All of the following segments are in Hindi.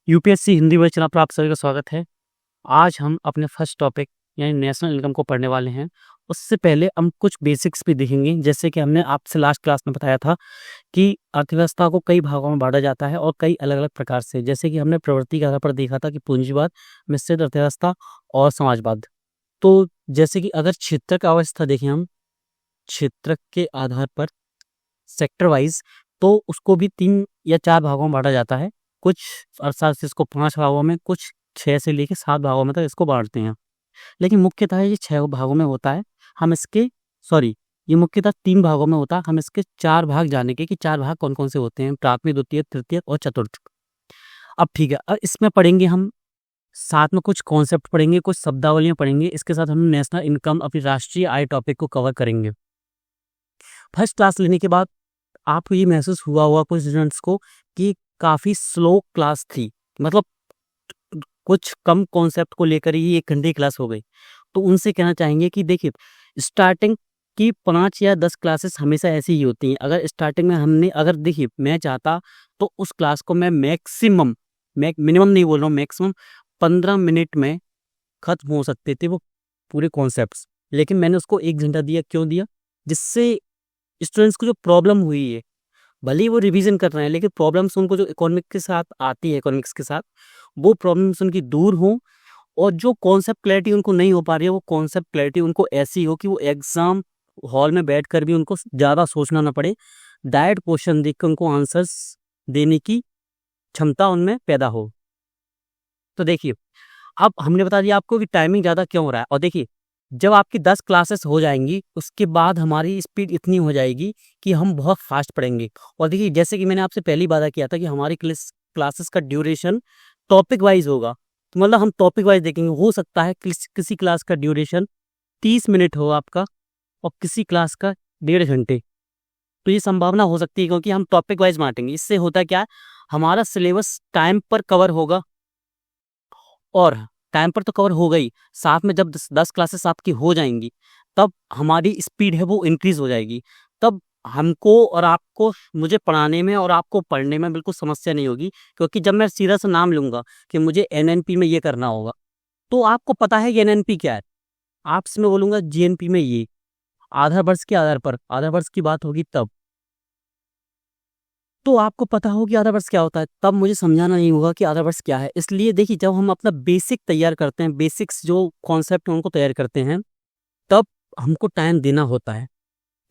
यूपीएससी हिंदी वर्ग चैनल पर आप सभी का स्वागत है। आज हम अपने फर्स्ट टॉपिक यानी नेशनल इनकम को पढ़ने वाले हैं। उससे पहले हम कुछ बेसिक्स भी देखेंगे, जैसे कि हमने आपसे लास्ट क्लास में बताया था कि अर्थव्यवस्था को कई भागों में बांटा जाता है और कई अलग-अलग प्रकार से। जैसे कि हमने प्रवृत्ति के आधार पर देखा था कि पूंजीवाद, मिश्रित अर्थव्यवस्था और समाजवाद। तो जैसे कि अगर क्षेत्रक अवस्था देखें हम, क्षेत्रक के आधार पर सेक्टर वाइज, तो उसको भी 3 या 4 भागों में बांटा जाता है। कुछ अर्थशास्त्र इसको 5 भागों में, कुछ 6 से लेके 7 भागों में तक इसको बाँटते हैं। लेकिन मुख्यतः ये 6 भागों में होता है। हम इसके ये मुख्यतः 3 भागों में होता है। हम इसके 4 भाग जानेंगे कि 4 भाग कौन-कौन से होते हैं, प्राथमिक, द्वितीयक, तृतीयक और चतुर्थक। अब ठीक है, इसमें पढ़ेंगे हम, साथ में कुछ कॉन्सेप्ट पढ़ेंगे, कुछ शब्दावलियाँ पढ़ेंगे। इसके साथ हम नेशनल इनकम, अपनी राष्ट्रीय आय टॉपिक को कवर करेंगे। फर्स्ट क्लास लेने के बाद आपको ये महसूस हुआ होगा कुछ स्टूडेंट्स को कि काफ़ी स्लो क्लास थी, मतलब कुछ कम कॉन्सेप्ट को लेकर ही 1 घंटे की क्लास हो गई। तो उनसे कहना चाहेंगे कि देखिए, स्टार्टिंग की 5 या 10 क्लासेस हमेशा ऐसी ही होती हैं। अगर स्टार्टिंग में देखिए, मैं चाहता तो उस क्लास को मैं मिनिमम नहीं बोल रहा हूँ, मैक्सिमम 15 मिनट में खत्म हो सकते थे वो पूरे कॉन्सेप्ट्स। लेकिन मैंने उसको 1 घंटा दिया, क्यों दिया? जिससे स्टूडेंट्स को जो प्रॉब्लम हुई है, भले ही वो रिवीजन कर रहे हैं, लेकिन प्रॉब्लम्स उनको जो इकोनॉमिक्स के साथ आती है, इकोनॉमिक्स के साथ वो प्रॉब्लम्स उनकी दूर हों, और जो कॉन्सेप्ट क्लैरिटी उनको नहीं हो पा रही है, वो कॉन्सेप्ट क्लैरिटी उनको ऐसी हो कि वो एग्जाम हॉल में बैठकर भी उनको ज़्यादा सोचना ना पड़े, डायरेक्ट क्वेश्चन देख कर उनको आंसर्स देने की क्षमता उनमें पैदा हो। तो देखिए, अब हमने बता दिया आपको कि टाइमिंग ज़्यादा क्यों हो रहा है। और देखिए, जब आपकी 10 क्लासेस हो जाएंगी, उसके बाद हमारी स्पीड इतनी हो जाएगी कि हम बहुत फास्ट पढ़ेंगे। और देखिए, जैसे कि मैंने आपसे पहली वादा किया था कि हमारी क्लासेस का ड्यूरेशन टॉपिक वाइज होगा, तो मतलब हम टॉपिक वाइज देखेंगे। हो सकता है किसी क्लास का ड्यूरेशन 30 मिनट हो आपका, और किसी क्लास का 1.5 घंटे। तो ये संभावना हो सकती है, क्योंकि हम टॉपिक वाइज बांटेंगे। इससे होता क्या है, हमारा सिलेबस टाइम पर कवर होगा, और टाइम पर तो कवर हो गई, साथ में जब 10 क्लासेस आपकी हो जाएंगी, तब हमारी स्पीड है वो इंक्रीज हो जाएगी। तब हमको और आपको, मुझे पढ़ाने में और आपको पढ़ने में बिल्कुल समस्या नहीं होगी, क्योंकि जब मैं सीधा सा नाम लूँगा कि मुझे एनएनपी में ये करना होगा, तो आपको पता है कि एनएनपी क्या है। आपसे मैं बोलूँगा जीएनपी में ये, आधार वर्ष के आधार पर, आधार वर्ष की बात होगी तब, तो आपको पता हो कि आधा वर्ष क्या होता है, तब मुझे समझाना नहीं होगा कि आधा वर्ष क्या है। इसलिए देखिए, जब हम अपना बेसिक तैयार करते हैं, बेसिक्स जो कॉन्सेप्ट हैं उनको तैयार करते हैं, तब हमको टाइम देना होता है।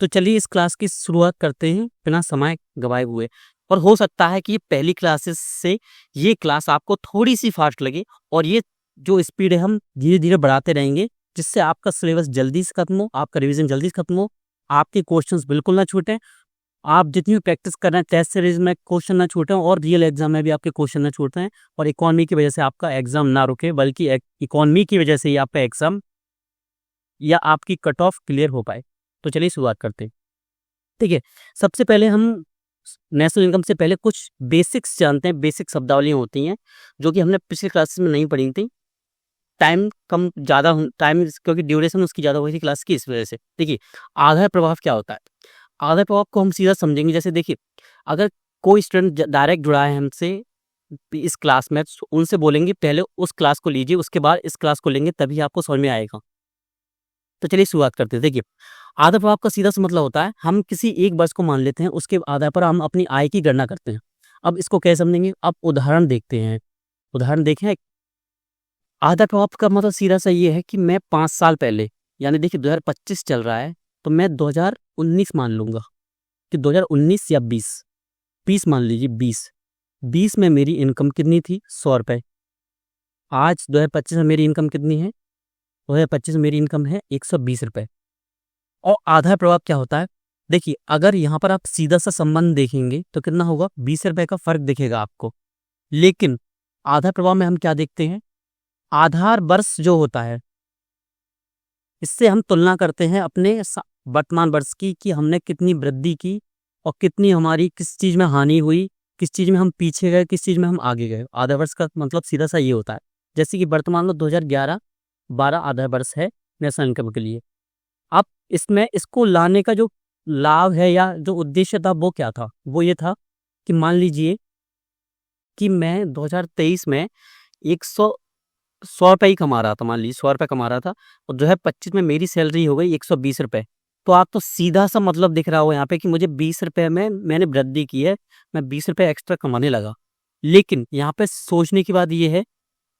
तो चलिए इस क्लास की शुरुआत करते हैं बिना समय गवाए हुए। और हो सकता है कि ये पहली क्लासेस से ये क्लास आपको थोड़ी-सी फास्ट लगे, और ये जो स्पीड है हम धीरे-धीरे बढ़ाते रहेंगे, जिससे आपका सिलेबस जल्दी से खत्म हो, आपका रिवीजन जल्दी से खत्म हो, आपके क्वेश्चंस बिल्कुल ना छूटें। आप जितनी भी प्रैक्टिस कर रहे हैं, टेस्ट सीरीज में क्वेश्चन ना छूटें, और रियल एग्जाम में भी आपके क्वेश्चन ना छूटें, और इकोनॉमी की वजह से आपका एग्जाम ना रुके, बल्कि इकोनॉमी की वजह से ही आपका एग्जाम या आपकी कट ऑफ क्लियर हो पाए। तो चलिए शुरुआत करते हैं। ठीक है, सबसे पहले हम नेशनल इनकम से पहले कुछ बेसिक्स जानते हैं। बेसिक शब्दावलियाँ होती हैं जो कि हमने पिछले क्लासेस में नहीं पढ़ी थी। टाइम कम ज़्यादा टाइम, क्योंकि ड्यूरेशन उसकी ज़्यादा हो गई थी क्लास की, इस वजह से। देखिए, आधार प्रभाव क्या होता है? आधार प्रभाव को हम सीधा समझेंगे। जैसे देखिए, अगर कोई स्टूडेंट डायरेक्ट जुड़ा है हमसे इस क्लास में, तो उनसे बोलेंगे पहले उस क्लास को लीजिए, उसके बाद इस क्लास को लेंगे, तभी आपको समझ में आएगा। तो चलिए शुरुआत करते हैं। देखिए, आधार प्रभाव का सीधा सा मतलब होता है, हम किसी एक वर्ष को मान लेते हैं, उसके आधार पर हम अपनी आय की गणना करते हैं। अब इसको कैसे समझेंगे? अब उदाहरण देखते हैं। उदाहरण देखें। आधार प्रभाव का मतलब सीधा सा ये है कि मैं 5 साल पहले, यानी देखिए 2025 चल रहा है, तो मैं 2019 मान लूंगा कि 2019 या 20 मान लीजिए, 20 में मेरी इनकम कितनी थी? 100 रुपये। आज 2025 में मेरी इनकम कितनी है? 2025 में मेरी इनकम है 120 रुपये। और आधार प्रभाव क्या होता है? देखिए, अगर यहाँ पर आप सीधा सा संबंध देखेंगे तो कितना होगा? 20 रुपये का फर्क दिखेगा आपको। लेकिन आधार प्रभाव में हम क्या देखते हैं? आधार वर्ष जो होता है, इससे हम तुलना करते हैं अपने वर्तमान वर्ष की, कि हमने कितनी वृद्धि की और कितनी हमारी किस चीज़ में हानि हुई, किस चीज़ में हम पीछे गए, किस चीज़ में हम आगे गए। आधार वर्ष का मतलब सीधा सा ये होता है। जैसे कि वर्तमान में 2011-12 आधार वर्ष है नेशनल इनकम के लिए। अब इसमें इसको लाने का जो लाभ है या जो उद्देश्य था, वो क्या था? वो ये था कि मान लीजिए कि मैं 2023 में 100 रुपये ही कमा रहा था, मान लीजिए 100 रुपये कमा रहा था, और 2025 में मेरी सैलरी हो गई 120 रुपये। तो आपको सीधा सा मतलब दिख रहा हो यहाँ पे कि मुझे 20 रुपये में मैंने वृद्धि की है, मैं 20 रुपये एक्स्ट्रा कमाने लगा। लेकिन यहाँ पे सोचने की बात ये है,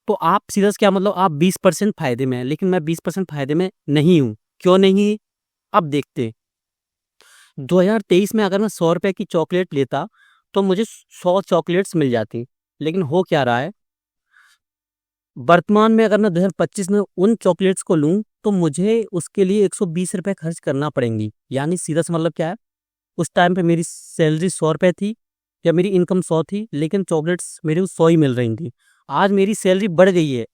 तो आप सीधा से क्या मतलब आप 20% फायदे में हैं, लेकिन मैं 20% फायदे में नहीं हूँ। क्यों नहीं? अब देखते हैं। 2023 में अगर मैं 100 रुपये की चॉकलेट लेता तो मुझे 100 चॉकलेट्स मिल जाती, लेकिन हो क्या रहा है, वर्तमान में अगर मैं 2025 में उन चॉकलेट्स को लूं तो मुझे उसके लिए 120 रुपये खर्च करना पड़ेंगी। यानी सीधा सा मतलब क्या है, उस टाइम पे मेरी सैलरी 100 रुपये थी या मेरी इनकम 100 थी, लेकिन चॉकलेट्स मेरे को 100 ही मिल रही थी। आज मेरी सैलरी बढ़ गई है,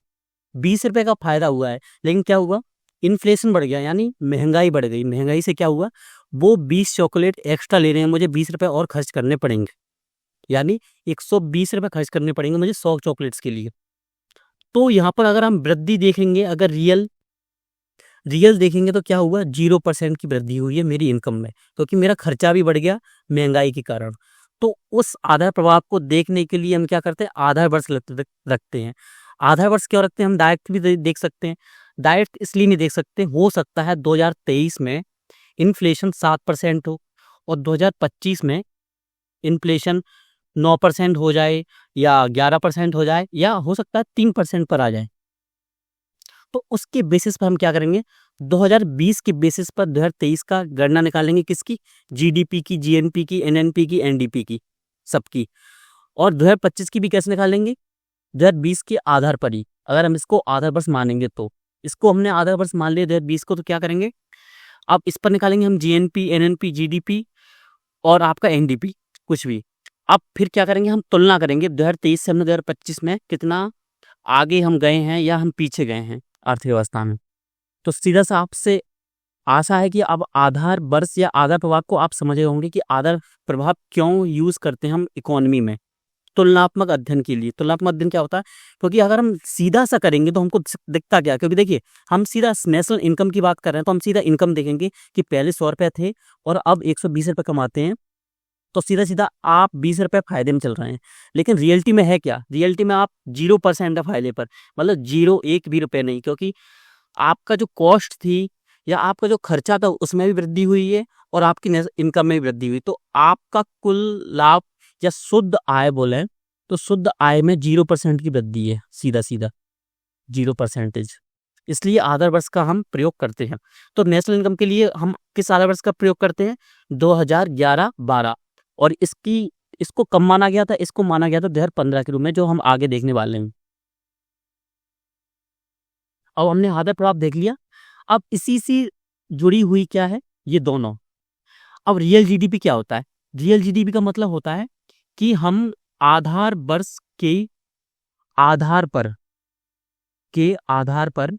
20 रुपये का फायदा हुआ है, लेकिन क्या हुआ, इन्फ्लेशन बढ़ गया, यानी महंगाई बढ़ गई। महंगाई से क्या हुआ, वो 20 चॉकलेट एक्स्ट्रा ले रहे हैं, मुझे 20 रुपये और खर्च करने पड़ेंगे, यानी 120 रुपये खर्च करने पड़ेंगे मुझे 100 चॉकलेट्स के लिए। तो यहाँ पर अगर हम वृद्धि देखेंगे, अगर रियल देखेंगे तो क्या हुआ, 0% की वृद्धि हुई है मेरी इनकम में, क्योंकि मेरा खर्चा भी बढ़ गया महंगाई के कारण। तो उस आधार प्रभाव को देखने के लिए हम क्या करते हैं, आधार वर्ष रखते हैं। आधार वर्ष क्यों रखते हैं, हम डायरेक्ट भी देख सकते हैं। डायरेक्ट इसलिए नहीं देख सकते, हो सकता है 2023 में इन्फ्लेशन 7% हो और 2025 में इन्फ्लेशन 9% हो जाए या 11% हो जाए, या हो सकता है 3% पर आ जाए। तो उसके बेसिस पर हम क्या करेंगे, 2020 के बेसिस पर 2023 का गणना निकालेंगे, किसकी, जीडीपी की, जीएनपी की, एनएनपी की, एनडीपी की, सबकी। और 2025 की भी कैसे निकालेंगे, 2020 के आधार पर ही, अगर हम इसको आधार वर्ष मानेंगे तो। इसको हमने आधार वर्ष मान लिया 2020 को, तो क्या करेंगे, अब इस पर निकालेंगे हम जीएनपी, एनएनपी, जीडीपी और आपका एनडीपी, कुछ भी। अब फिर क्या करेंगे, हम तुलना करेंगे 2023 से हमने 2025 में कितना आगे हम गए हैं या हम पीछे गए हैं अर्थव्यवस्था में। तो सीधा सा आपसे आशा है कि अब आधार वर्ष या आधार प्रभाव को आप समझ रहे होंगे कि आधार प्रभाव क्यों यूज करते हैं हम इकोनॉमी में, तुलनात्मक अध्ययन के लिए। तुलनात्मक अध्ययन क्या होता है, क्योंकि अगर हम सीधा सा करेंगे तो हमको दिखता क्या, क्योंकि देखिए हम सीधा नेशनल इनकम की बात कर रहे हैं, तो हम सीधा इनकम देखेंगे कि पहले 100 रुपये थे और अब 120 रुपये कमाते हैं, तो सीधा सीधा आप 20 रुपये फायदे में चल रहे हैं। लेकिन रियलिटी में है क्या, रियलिटी में आप 0% फायदे पर, मतलब 0 1 भी रुपये नहीं, क्योंकि आपका जो कॉस्ट थी या आपका जो खर्चा था उसमें भी वृद्धि हुई है और आपकी इनकम में भी वृद्धि हुई। तो आपका कुल लाभ या शुद्ध आय बोले तो शुद्ध आय में 0% की वृद्धि है, सीधा सीधा 0%। इसलिए आधार वर्ष का हम प्रयोग करते हैं। तो नेशनल इनकम के लिए हम किस आधार वर्ष का प्रयोग करते हैं, 2011-12, और इसको कब माना गया था, इसको माना गया था 2015 के रूप में, जो हम आगे देखने वाले हैं। अब हमने आधार प्रभाव देख लिया, अब इसी से जुड़ी हुई क्या है, ये दोनों। अब रियल जीडीपी क्या होता है, रियल जीडीपी का मतलब होता है कि हम आधार वर्ष के आधार पर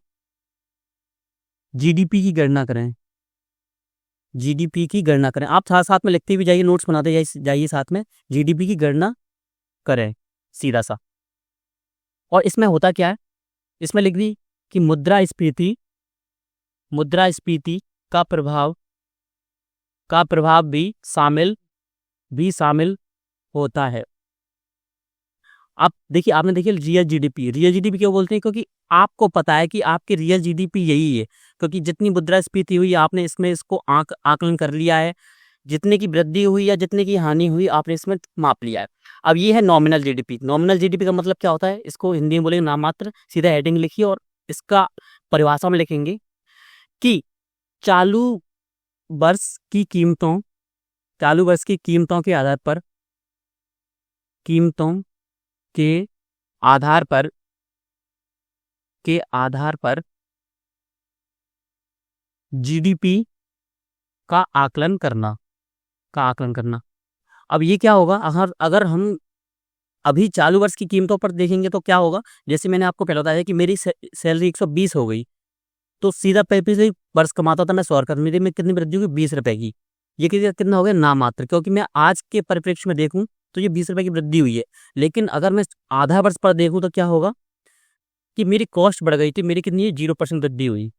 जीडीपी की गणना करें, जीडीपी की गणना करें। आप साथ साथ में लिखते भी जाइए, नोट्स बनाते जाइए साथ में, जीडीपी की गणना करें सीधा सा। और इसमें होता क्या है, इसमें लिख दी कि मुद्रास्फीति का प्रभाव भी शामिल होता है। आप देखिए, आपने देखिए रियल जीडीपी क्यों बोलते हैं, क्योंकि आपको पता है कि आपकी रियल जीडीपी यही है, क्योंकि जितनी मुद्रास्फीति हुई आपने इसको आकलन कर लिया है, जितने की वृद्धि हुई या जितने की हानि हुई आपने इसमें माप लिया है। अब ये है नॉमिनल जीडीपी। नॉमिनल जीडीपी का मतलब क्या होता है, इसको हिंदी में बोलेंगे नाममात्र, सीधा हेडिंग लिखिए और इसका परिभाषा में लिखेंगे कि चालू वर्ष की कीमतों के आधार पर जीडीपी का आकलन करना। अब ये क्या होगा, अगर हम अभी चालू वर्ष की कीमतों पर देखेंगे तो क्या होगा, जैसे मैंने आपको पहले बताया कि मेरी सैलरी 120 हो गई, तो सीधा पिछले वर्ष कमाता था मैं 100 रुपये, मेरे में कितनी वृद्धि होगी, 20 रुपये की। ये कितना हो गया, नामात्र, क्योंकि मैं आज के परिप्रेक्ष्य में देखूं तो ये 20 रुपये की वृद्धि हुई है। लेकिन अगर मैं आधा वर्ष पर देखूं तो क्या होगा कि मेरी कॉस्ट बढ़ गई थी, मेरी कितनी है, 0% वृद्धि हुई।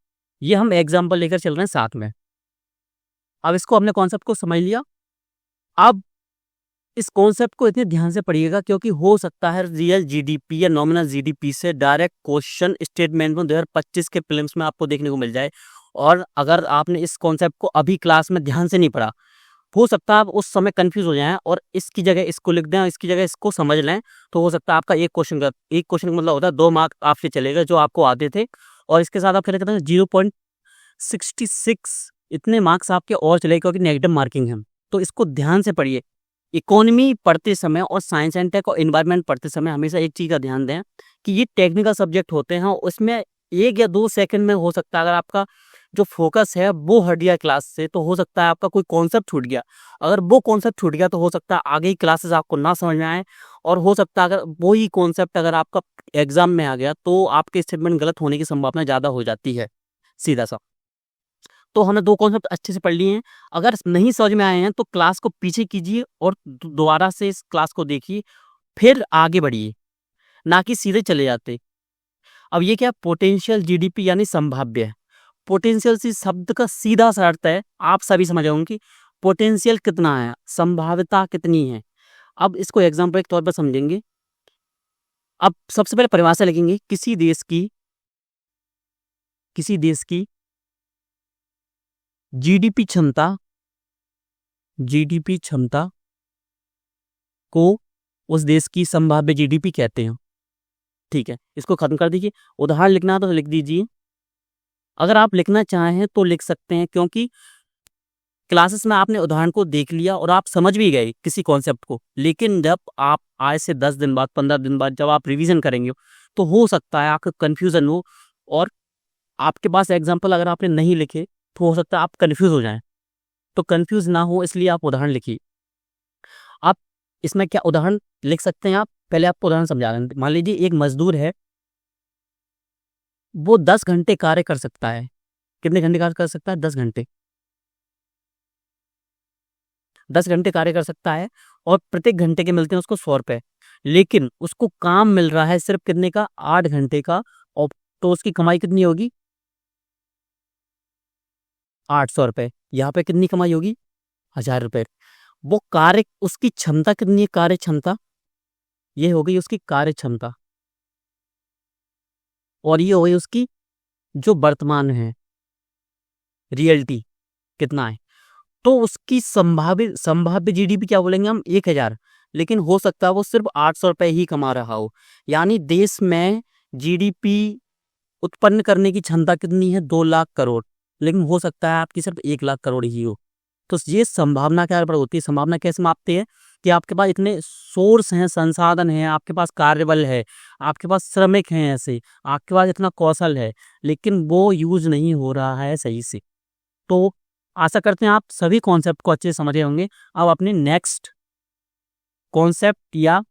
ये हम एग्जाम्पल लेकर चल रहे हैं साथ में। अब इसको हमने कॉन्सेप्ट को समझ लिया। अब इस कॉन्सेप्ट को इतने ध्यान से पढ़िएगा क्योंकि हो सकता है रियल जीडीपी या नॉमिनल जीडीपी से डायरेक्ट क्वेश्चन स्टेटमेंट में 2025 के प्रीलिम्स में आपको देखने को मिल जाए। और अगर आपने इस कॉन्सेप्ट को अभी क्लास में ध्यान से नहीं पढ़ा, हो सकता है आप उस समय कंफ्यूज हो जाएं और इसकी जगह इसको लिख दें और इसकी जगह इसको समझ लें, तो हो सकता है आपका एक क्वेश्चन का मतलब होता है 2 मार्क आपसे चले गए जो आपको आते थे, और इसके साथ आप क्या कहते हैं 0.66 इतने मार्क्स आपके और चले क्योंकि नेगेटिव मार्किंग है। तो इसको ध्यान से पढ़िए। इकोनॉमी पढ़ते समय और साइंस एंड टेक और एनवायरनमेंट पढ़ते समय हमेशा एक चीज़ का ध्यान दें कि ये टेक्निकल सब्जेक्ट होते हैं, उसमें 1 या 2 सेकंड में हो सकता है अगर आपका जो फोकस है वो हट गया क्लास से, तो हो सकता है आपका कोई कॉन्सेप्ट छूट गया। अगर वो कॉन्सेप्ट छूट गया तो हो सकता है आगे ही क्लासेस आपको ना समझ में आए, और हो सकता है अगर वो ही कॉन्सेप्ट अगर आपका एग्जाम में आ गया तो आपके स्टेटमेंट गलत होने की संभावना ज़्यादा हो जाती है, सीधा सा। तो हमने 2 कॉन्सेप्ट अच्छे से पढ़ लिए हैं। अगर नहीं समझ में आए हैं तो क्लास को पीछे कीजिए और दोबारा से इस क्लास को देखिए, फिर आगे बढ़िए, ना कि सीधे चले जाते। अब ये क्या पोटेंशियल जीडीपी यानी संभाव्य है। पोटेंशियल से शब्द का सीधा सा अर्थ है, आप सभी समझ होंगे कि पोटेंशियल कितना है, संभाव्यता कितनी है। अब इसको एग्जाम्पल के तौर पर समझेंगे। अब सबसे पहले परिभाषा लिखेंगे, किसी देश की जीडीपी क्षमता को उस देश की संभाव्य जीडीपी कहते हैं। ठीक है, इसको खत्म कर दीजिए। उदाहरण लिखना है तो लिख दीजिए, अगर आप लिखना चाहें तो लिख सकते हैं, क्योंकि क्लासेस में आपने उदाहरण को देख लिया और आप समझ भी गए किसी कॉन्सेप्ट को, लेकिन जब आप आज से 10 दिन बाद 15 दिन बाद जब आप रिवीजन करेंगे तो हो सकता है आपको कन्फ्यूजन हो, और आपके पास एग्जाम्पल अगर आपने नहीं लिखे तो हो सकता है आप कन्फ्यूज हो जाएं। तो कन्फ्यूज ना हो इसलिए आप उदाहरण लिखिए। आप इसमें क्या उदाहरण लिख सकते हैं, आप पहले आपको उदाहरण समझा रहे हैं। मान लीजिए एक मजदूर है, वो 10 घंटे कार्य कर सकता है। कितने घंटे कार्य कर सकता है? 10 घंटे। 10 घंटे कार्य कर सकता है और प्रत्येक घंटे के मिलते हैं उसको 100 रुपए, लेकिन उसको काम मिल रहा है सिर्फ कितने का? 8 घंटे का। और तो उसकी कमाई कितनी होगी? 800 रुपए। यहाँ पे कितनी कमाई होगी? 1000 रुपए। वो कार्य, उसकी क्षमता कितनी है? कार्य क्षमता, ये हो गई उसकी कार्य क्षमता, और ये हो गई उसकी जो वर्तमान है रियलिटी कितना है। तो उसकी संभाव्य जीडीपी क्या बोलेंगे हम? 1000, लेकिन हो सकता है वो सिर्फ 800 रुपए ही कमा रहा हो। यानी देश में जीडीपी उत्पन्न करने की क्षमता कितनी है? 2 लाख करोड़, लेकिन हो सकता है आपकी सिर्फ 1 लाख करोड़ ही हो। तो ये संभावना क्या पर होती है? संभावना कैसे मापते हैं कि आपके पास इतने सोर्स हैं, संसाधन हैं, आपके पास कार्यबल है, आपके पास श्रमिक हैं, ऐसे आपके पास इतना कौशल है, लेकिन वो यूज नहीं हो रहा है सही से। तो आशा करते हैं आप सभी कॉन्सेप्ट को अच्छे से समझे होंगे। अब अपने नेक्स्ट कॉन्सेप्ट या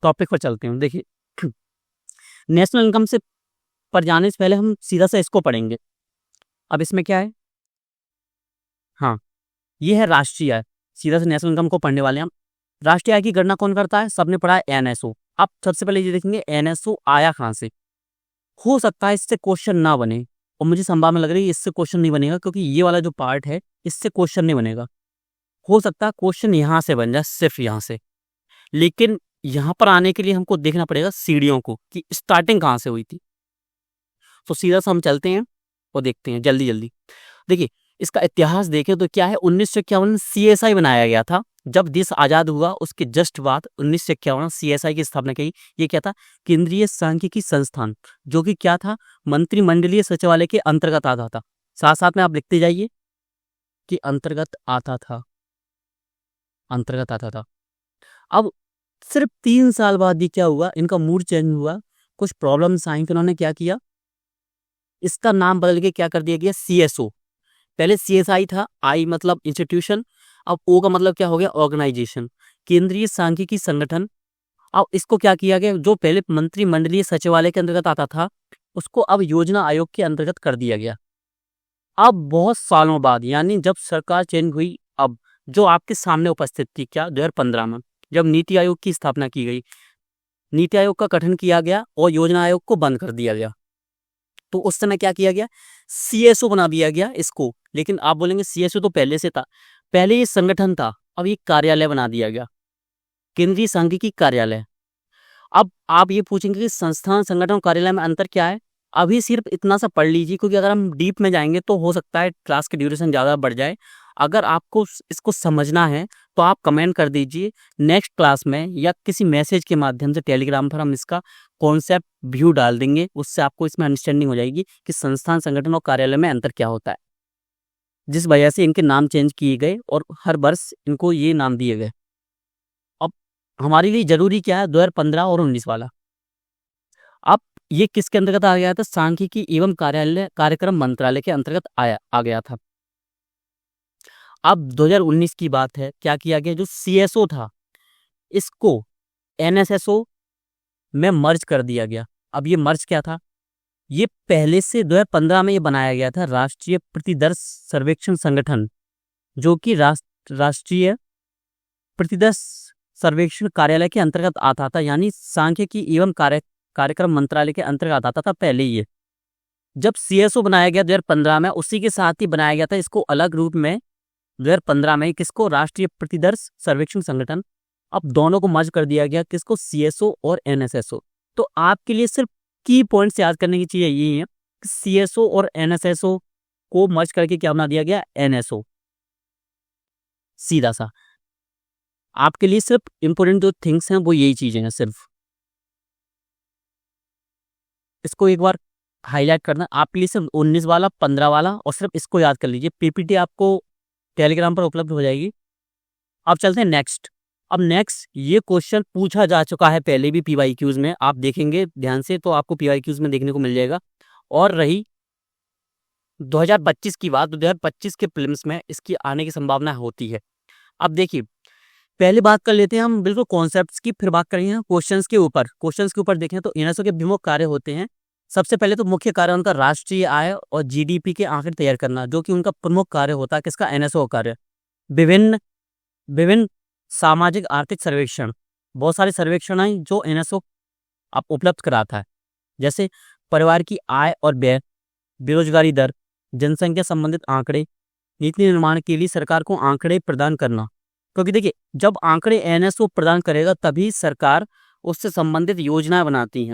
टॉपिक पर चलते हैं। देखिए, नेशनल इनकम से पर जाने से पहले हम सीधा सा इसको पढ़ेंगे। अब इसमें क्या है? हाँ, ये है राष्ट्रीय आय। सीधा से नेशनल इनकम को पढ़ने वाले हैं हम। राष्ट्रीय आय की गणना कौन करता है? सबने पढ़ा है एनएसओ। अब सबसे पहले ये देखेंगे एनएसओ आया कहाँ से। हो सकता है इससे क्वेश्चन ना बने, और मुझे संभावना लग रही है इससे क्वेश्चन नहीं बनेगा, क्योंकि ये वाला जो पार्ट है इससे क्वेश्चन नहीं बनेगा। हो सकता है क्वेश्चन यहाँ से बन जाए, सिर्फ यहाँ से, लेकिन यहाँ पर आने के लिए हमको देखना पड़ेगा सीढ़ियों को कि स्टार्टिंग कहाँ से हुई थी। तो सीधा सा हम चलते हैं और देखते हैं जल्दी जल्दी। देखिए, इसका इतिहास देखें तो क्या है, 1951 सीएसआई बनाया गया था। जब देश आज़ाद हुआ उसके जस्ट बाद 1951 सीएसआई की स्थापना की। ये क्या था? केंद्रीय सांख्यिकी संस्थान, जो कि क्या था? मंत्रिमंडलीय सचिवालय के अंतर्गत आता था। साथ साथ में आप लिखते जाइए कि अंतर्गत आता था। अब सिर्फ 3 साल बाद ये क्या हुआ, इनका मूड चेंज हुआ, कुछ प्रॉब्लम्स आई, तो उन्होंने क्या किया, इसका नाम बदल के क्या कर दिया गया? सीएसओ। पहले सीएसआई था, आई मतलब इंस्टीट्यूशन, अब ओ का मतलब क्या हो गया? ऑर्गेनाइजेशन, केंद्रीय सांख्यिकी संगठन। अब इसको क्या किया गया, जो पहले मंत्रिमंडलीय सचिवालय के अंतर्गत आता था उसको अब योजना आयोग के अंतर्गत कर दिया गया। अब बहुत सालों बाद, यानी जब सरकार चेंज हुई, अब जो आपके सामने उपस्थित थी, क्या 2015 में जब नीति आयोग की स्थापना की गई, नीति आयोग का गठन किया गया और योजना आयोग को बंद कर दिया गया। तो उस समय क्या किया गया? सीएसओ बना दिया गया इसको। लेकिन आप बोलेंगे सीएसओ तो पहले से था, पहले ये संगठन था, अब ये कार्यालय बना दिया गया। केंद्रीय सांख्यिकी कार्यालय। अब आप ये पूछेंगे कि संस्थान, संगठन और कार्यालय में अंतर क्या है? अभी सिर्फ इतना सा पढ़ लीजिए, क्योंकि अगर हम डीप में जाएंगे तो हो सकता है क्लास की ड्यूरेशन ज़्यादा बढ़ जाए। अगर आपको इसको समझना है तो आप कमेंट कर दीजिए, नेक्स्ट क्लास में या किसी मैसेज के माध्यम से टेलीग्राम पर हम इसका कॉन्सेप्ट व्यू डाल देंगे, उससे आपको इसमें अंडरस्टैंडिंग हो जाएगी कि संस्थान, संगठन और कार्यालय में अंतर क्या होता है, जिस वजह से इनके नाम चेंज किए गए और हर वर्ष इनको ये नाम दिए गए। अब हमारे लिए जरूरी क्या है, 2015 और 19 वाला। अब ये किसके अंतर्गत आ गया था? सांख्यिकी एवं कार्यालय कार्यक्रम मंत्रालय के अंतर्गत आ गया था। अब 2019 की बात है, क्या किया गया, जो सीएसओ था इसको एनएसएसओ में मर्ज कर दिया गया। अब ये मर्ज क्या था? ये पहले से 2015 में ये बनाया गया था राष्ट्रीय प्रतिदर्श सर्वेक्षण संगठन, जो कि राष्ट्रीय प्रतिदर्श सर्वेक्षण कार्यालय के अंतर्गत आता था, यानी सांख्यिकी एवं कार्यक्रम मंत्रालय के अंतर्गत आता था पहले। ये जब सीएसओ बनाया गया 2015 में, उसी के साथ ही बनाया गया था इसको अलग रूप में 2015 में, किसको? राष्ट्रीय प्रतिदर्श सर्वेक्षण संगठन। अब दोनों को मर्ज कर दिया गया, किसको? सीएसओ और एनएसएसओ। तो आपके लिए सिर्फ की पॉइंट्स याद करने की चीज यही है कि सीएसओ और एनएसएसओ को मर्ज करके क्या बना दिया गया? एनएसओ। सीधा सा आपके लिए सिर्फ इंपोर्टेंट जो थिंग्स हैं वो यही चीजें हैं सिर्फ। इसको एक बार हाईलाइट करना आपके लिए, सिर्फ 19 वाला, 15 वाला, और सिर्फ इसको याद कर लीजिए। पीपीटी आपको टेलीग्राम पर उपलब्ध हो जाएगी। अब चलते हैं नेक्स्ट। अब नेक्स्ट ये क्वेश्चन पूछा जा चुका है पहले भी पीवाईक्यूज में, आप देखेंगे ध्यान से तो आपको पीवाईक्यूज में देखने को मिल जाएगा। और रही 2025 की बात, 2025 के प्रीलिम्स में इसकी आने की संभावना होती है। अब देखिए, पहले बात कर लेते हैं हम बिल्कुल कॉन्सेप्ट्स की, फिर बात करेंगे क्वेश्चंस के ऊपर। क्वेश्चंस के ऊपर देखें तो एनएसओ के प्रमुख कार्य होते हैं। सबसे पहले तो मुख्य कार्य उनका राष्ट्रीय आय और जीडीपी के आंकड़े तैयार करना, जो कि उनका प्रमुख कार्य होता है। किसका? एनएसओ कार्य। विभिन्न विभिन्न सामाजिक आर्थिक सर्वेक्षण, बहुत सारे सर्वेक्षण हैं जो एनएसओ आप उपलब्ध कराता है, जैसे परिवार की आय और व्यय, बेरोजगारी दर, जनसंख्या संबंधित आंकड़े, नीति निर्माण के लिए सरकार को आंकड़े प्रदान करना। क्योंकि देखिए, जब आंकड़े एनएसओ प्रदान करेगा तभी सरकार उससे संबंधित योजनाएं बनाती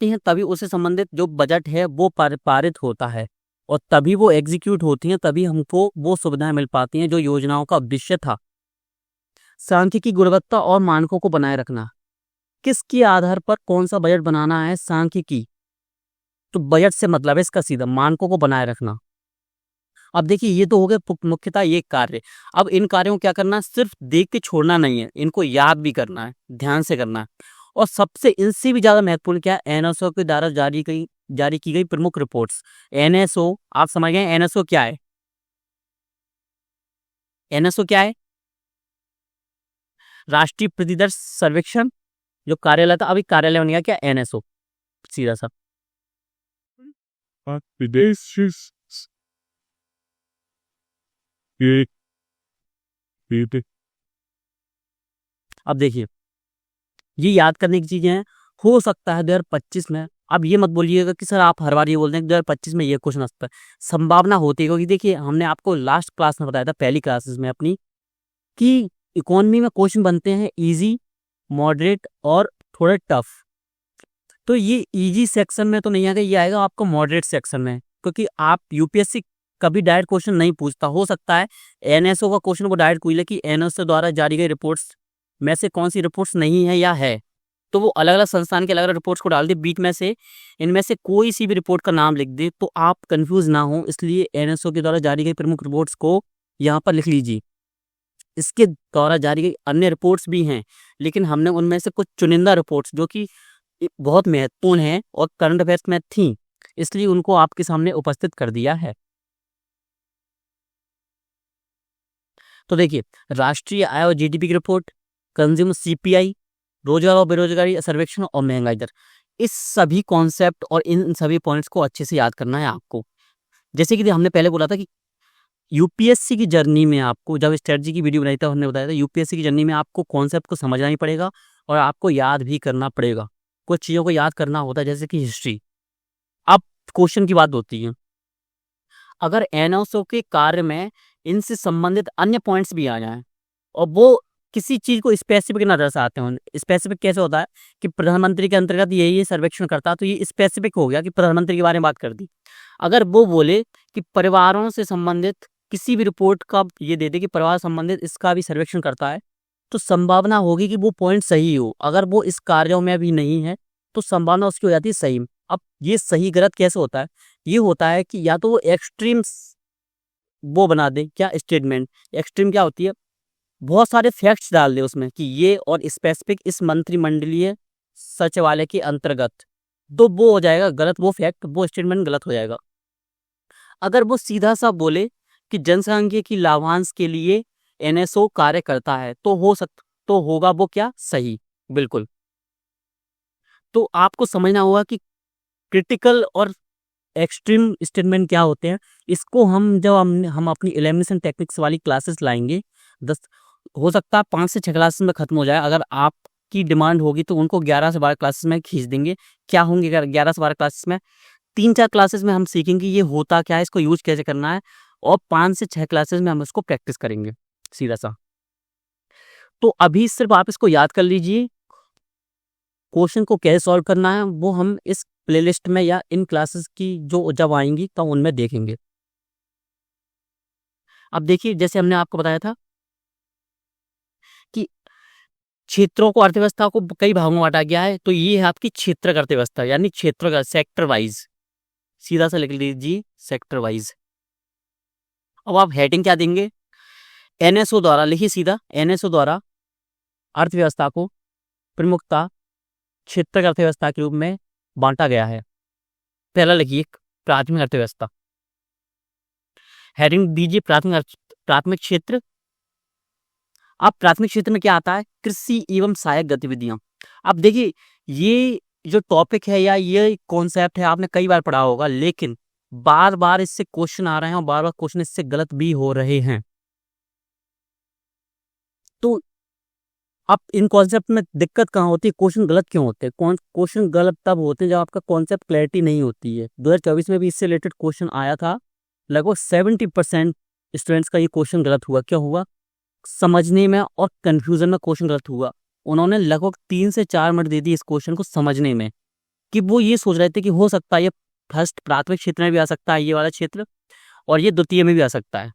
हैं, तभी उससे संबंधित जो बजट है वो पारित होता है, और तभी वो एग्जीक्यूट होती हैं, तभी हमको वो सुविधाएं मिल पाती हैं जो योजनाओं का उद्देश्य था। सांख्यिकी गुणवत्ता और मानकों को बनाए रखना, किसके आधार पर कौन सा बजट बनाना है? सांख्यिकी। तो बजट से मतलब है इसका सीधा मानकों को बनाए रखना। अब देखिए, ये तो हो गए मुख्यतः ये कार्य। अब इन कार्यों को क्या करना है? सिर्फ देख के छोड़ना नहीं है, इनको याद भी करना है, ध्यान से करना है। और सबसे इनसे भी ज्यादा महत्वपूर्ण क्या है? एनएसओ के द्वारा जारी की गई प्रमुख रिपोर्ट्स। एनएसओ, आप समझ गए एनएसओ क्या है? एनएसओ क्या है? राष्ट्रीय प्रतिदर्श सर्वेक्षण जो कार्यालय था, अभी कार्यालय बन गया क्या? एनएसओ, सीधा सा। अब देखिए, ये याद करने की चीजें हैं। हो सकता है 2025 में, अब ये मत बोलिएगा कि सर आप हर बार ये बोलते हैं कि 2025 में ये क्वेश्चन आ सकता है। संभावना होती है, क्योंकि देखिए हमने आपको लास्ट क्लास में बताया था, पहली क्लासेस में अपनी, कि इकोनॉमी में क्वेश्चन बनते हैं इजी, मॉडरेट और थोड़े टफ। तो ये इजी सेक्शन में तो नहीं आएगा, ये आएगा आपको मॉडरेट सेक्शन में, क्योंकि आप यूपीएससी कभी डायरेक्ट क्वेश्चन नहीं पूछता। हो सकता है एनएसओ का क्वेश्चन वो डायरेक्ट पूछ ले कि एनएसओ द्वारा जारी गई रिपोर्ट्स में से कौन सी रिपोर्ट्स नहीं है या है, तो वो अलग अलग संस्थान के अलग अलग रिपोर्ट्स को डाल दे, बीच में से इनमें से कोई सी भी रिपोर्ट का नाम लिख दे, तो आप कंफ्यूज ना हो, इसलिए एनएसओ के द्वारा जारी गई प्रमुख रिपोर्ट्स को यहाँ पर लिख लीजिए। इसके द्वारा जारी गई अन्य रिपोर्ट्स भी हैं, लेकिन हमने उनमें से कुछ चुनिंदा रिपोर्ट्स जो कि बहुत महत्वपूर्ण हैं और करंट अफेयर्स में थी, इसलिए उनको आपके सामने उपस्थित कर दिया है। तो देखिए, राष्ट्रीय आय और जीडीपी की रिपोर्ट, कंज्यूमर सीपीआई, रोजगार और बेरोजगारी सर्वेक्षण और महंगाई दर, इस सभी कॉन्सेप्ट और इन सभी पॉइंट्स को अच्छे से याद करना है आपको। जैसे कि हमने पहले बोला था कि यूपीएससी की जर्नी में आपको, जब स्ट्रेटजी की वीडियो बनाई था हमने बताया था, यूपीएससी की जर्नी में आपको कॉन्सेप्ट को समझना ही पड़ेगा और आपको याद भी करना पड़ेगा। कुछ चीज़ों को याद करना होता है, जैसे कि हिस्ट्री। अब क्वेश्चन की बात होती है, अगर एनएसओ के कार्य में इनसे संबंधित अन्य पॉइंट्स भी आ जाएं और वो किसी चीज को स्पेसिफिक ना दर्शाते हों। स्पेसिफिक कैसे होता है कि प्रधानमंत्री के अंतर्गत ये सर्वेक्षण करता है, तो ये स्पेसिफिक हो गया कि प्रधानमंत्री के बारे में बात कर दी। अगर वो बोले कि परिवारों से संबंधित किसी भी रिपोर्ट का ये दे दे कि परिवार संबंधित इसका भी सर्वेक्षण करता है, तो संभावना होगी कि वो पॉइंट सही हो। अगर वो इस कार्यों में भी नहीं है तो संभावना उसकी हो जाती है सही। अब ये सही गलत कैसे होता है? ये होता है कि या तो वो एक्सट्रीम वो बना दे, क्या स्टेटमेंट, एक्सट्रीम क्या होती है, बहुत सारे फैक्ट्स डाल दे उसमें कि ये और स्पेसिफिक इस मंत्रिमंडलीय सचिवालय के अंतर्गत, तो वो हो जाएगा गलत, वो फैक्ट, वो स्टेटमेंट गलत हो जाएगा। अगर वो सीधा सा बोले कि जनसांख्यिकी लाभांश के लिए एनएसओ कार्य करता है, तो होगा वो क्या सही, बिल्कुल। तो आपको समझना होगा कि क्रिटिकल और एक्सट्रीम स्टेटमेंट क्या होते हैं। इसको जब हम अपनी एलिमिनेशन टेक्निक्स वाली क्लासेस लाएंगे, 10 हो सकता है 5 से 6 क्लासेस में खत्म हो जाए। अगर आपकी डिमांड होगी तो उनको 11 से 12 क्लासेस में खींच देंगे। क्या होंगे 11 से 12 क्लासेस में? 3-4 क्लासेस में हम सीखेंगे ये होता क्या है, इसको यूज कैसे करना है, और 5 से 6 क्लासेस में हम इसको प्रैक्टिस करेंगे सीधा सा। तो अभी सिर्फ आप इसको याद कर लीजिए, क्वेश्चन को कैसे सॉल्व करना है वो हम इस प्लेलिस्ट में या इन क्लासेस की जो जब आएंगी तो उनमें देखेंगे। अब देखिए, जैसे हमने आपको बताया था कि क्षेत्रों को, अर्थव्यवस्था को कई भागों में बांटा गया है, तो ये है आपकी क्षेत्रक अर्थव्यवस्था, यानी क्षेत्र का सेक्टर वाइज। सीधा सा लिख लीजिए सेक्टर वाइज। अब आप हेडिंग क्या देंगे? एनएसओ द्वारा, लिखिए सीधा, एनएसओ द्वारा अर्थव्यवस्था को प्रमुखता क्षेत्रक अर्थव्यवस्था के रूप में बांटा गया है। पहला लिखिए प्राथमिक अर्थव्यवस्था, हेडिंग दीजिए प्राथमिक क्षेत्र। अब प्राथमिक क्षेत्र में क्या आता है? कृषि एवं सहायक गतिविधियां। अब देखिए, ये जो टॉपिक है या ये कॉन्सेप्ट है आपने कई बार पढ़ा होगा, लेकिन बार बार इससे क्वेश्चन आ रहे हैं और बार बार क्वेश्चन इससे गलत भी हो रहे हैं। तो अब इन कॉन्सेप्ट में दिक्कत कहाँ होती है, क्वेश्चन गलत क्यों होते हैं? क्वेश्चन गलत तब होते हैं जब आपका कॉन्सेप्ट क्लैरिटी नहीं होती है। 2024 में भी इससे रिलेटेड क्वेश्चन आया था, लगभग 70% स्टूडेंट्स का ये क्वेश्चन गलत हुआ। क्या हुआ? समझने में और कंफ्यूजन में क्वेश्चन गलत हुआ। उन्होंने लगभग 3 से 4 मिनट दे दी इस क्वेश्चन को समझने में, कि वो ये सोच रहे थे कि हो सकता है ये फर्स्ट प्राथमिक क्षेत्र में भी आ सकता है ये वाला क्षेत्र, और ये द्वितीय में भी आ सकता है।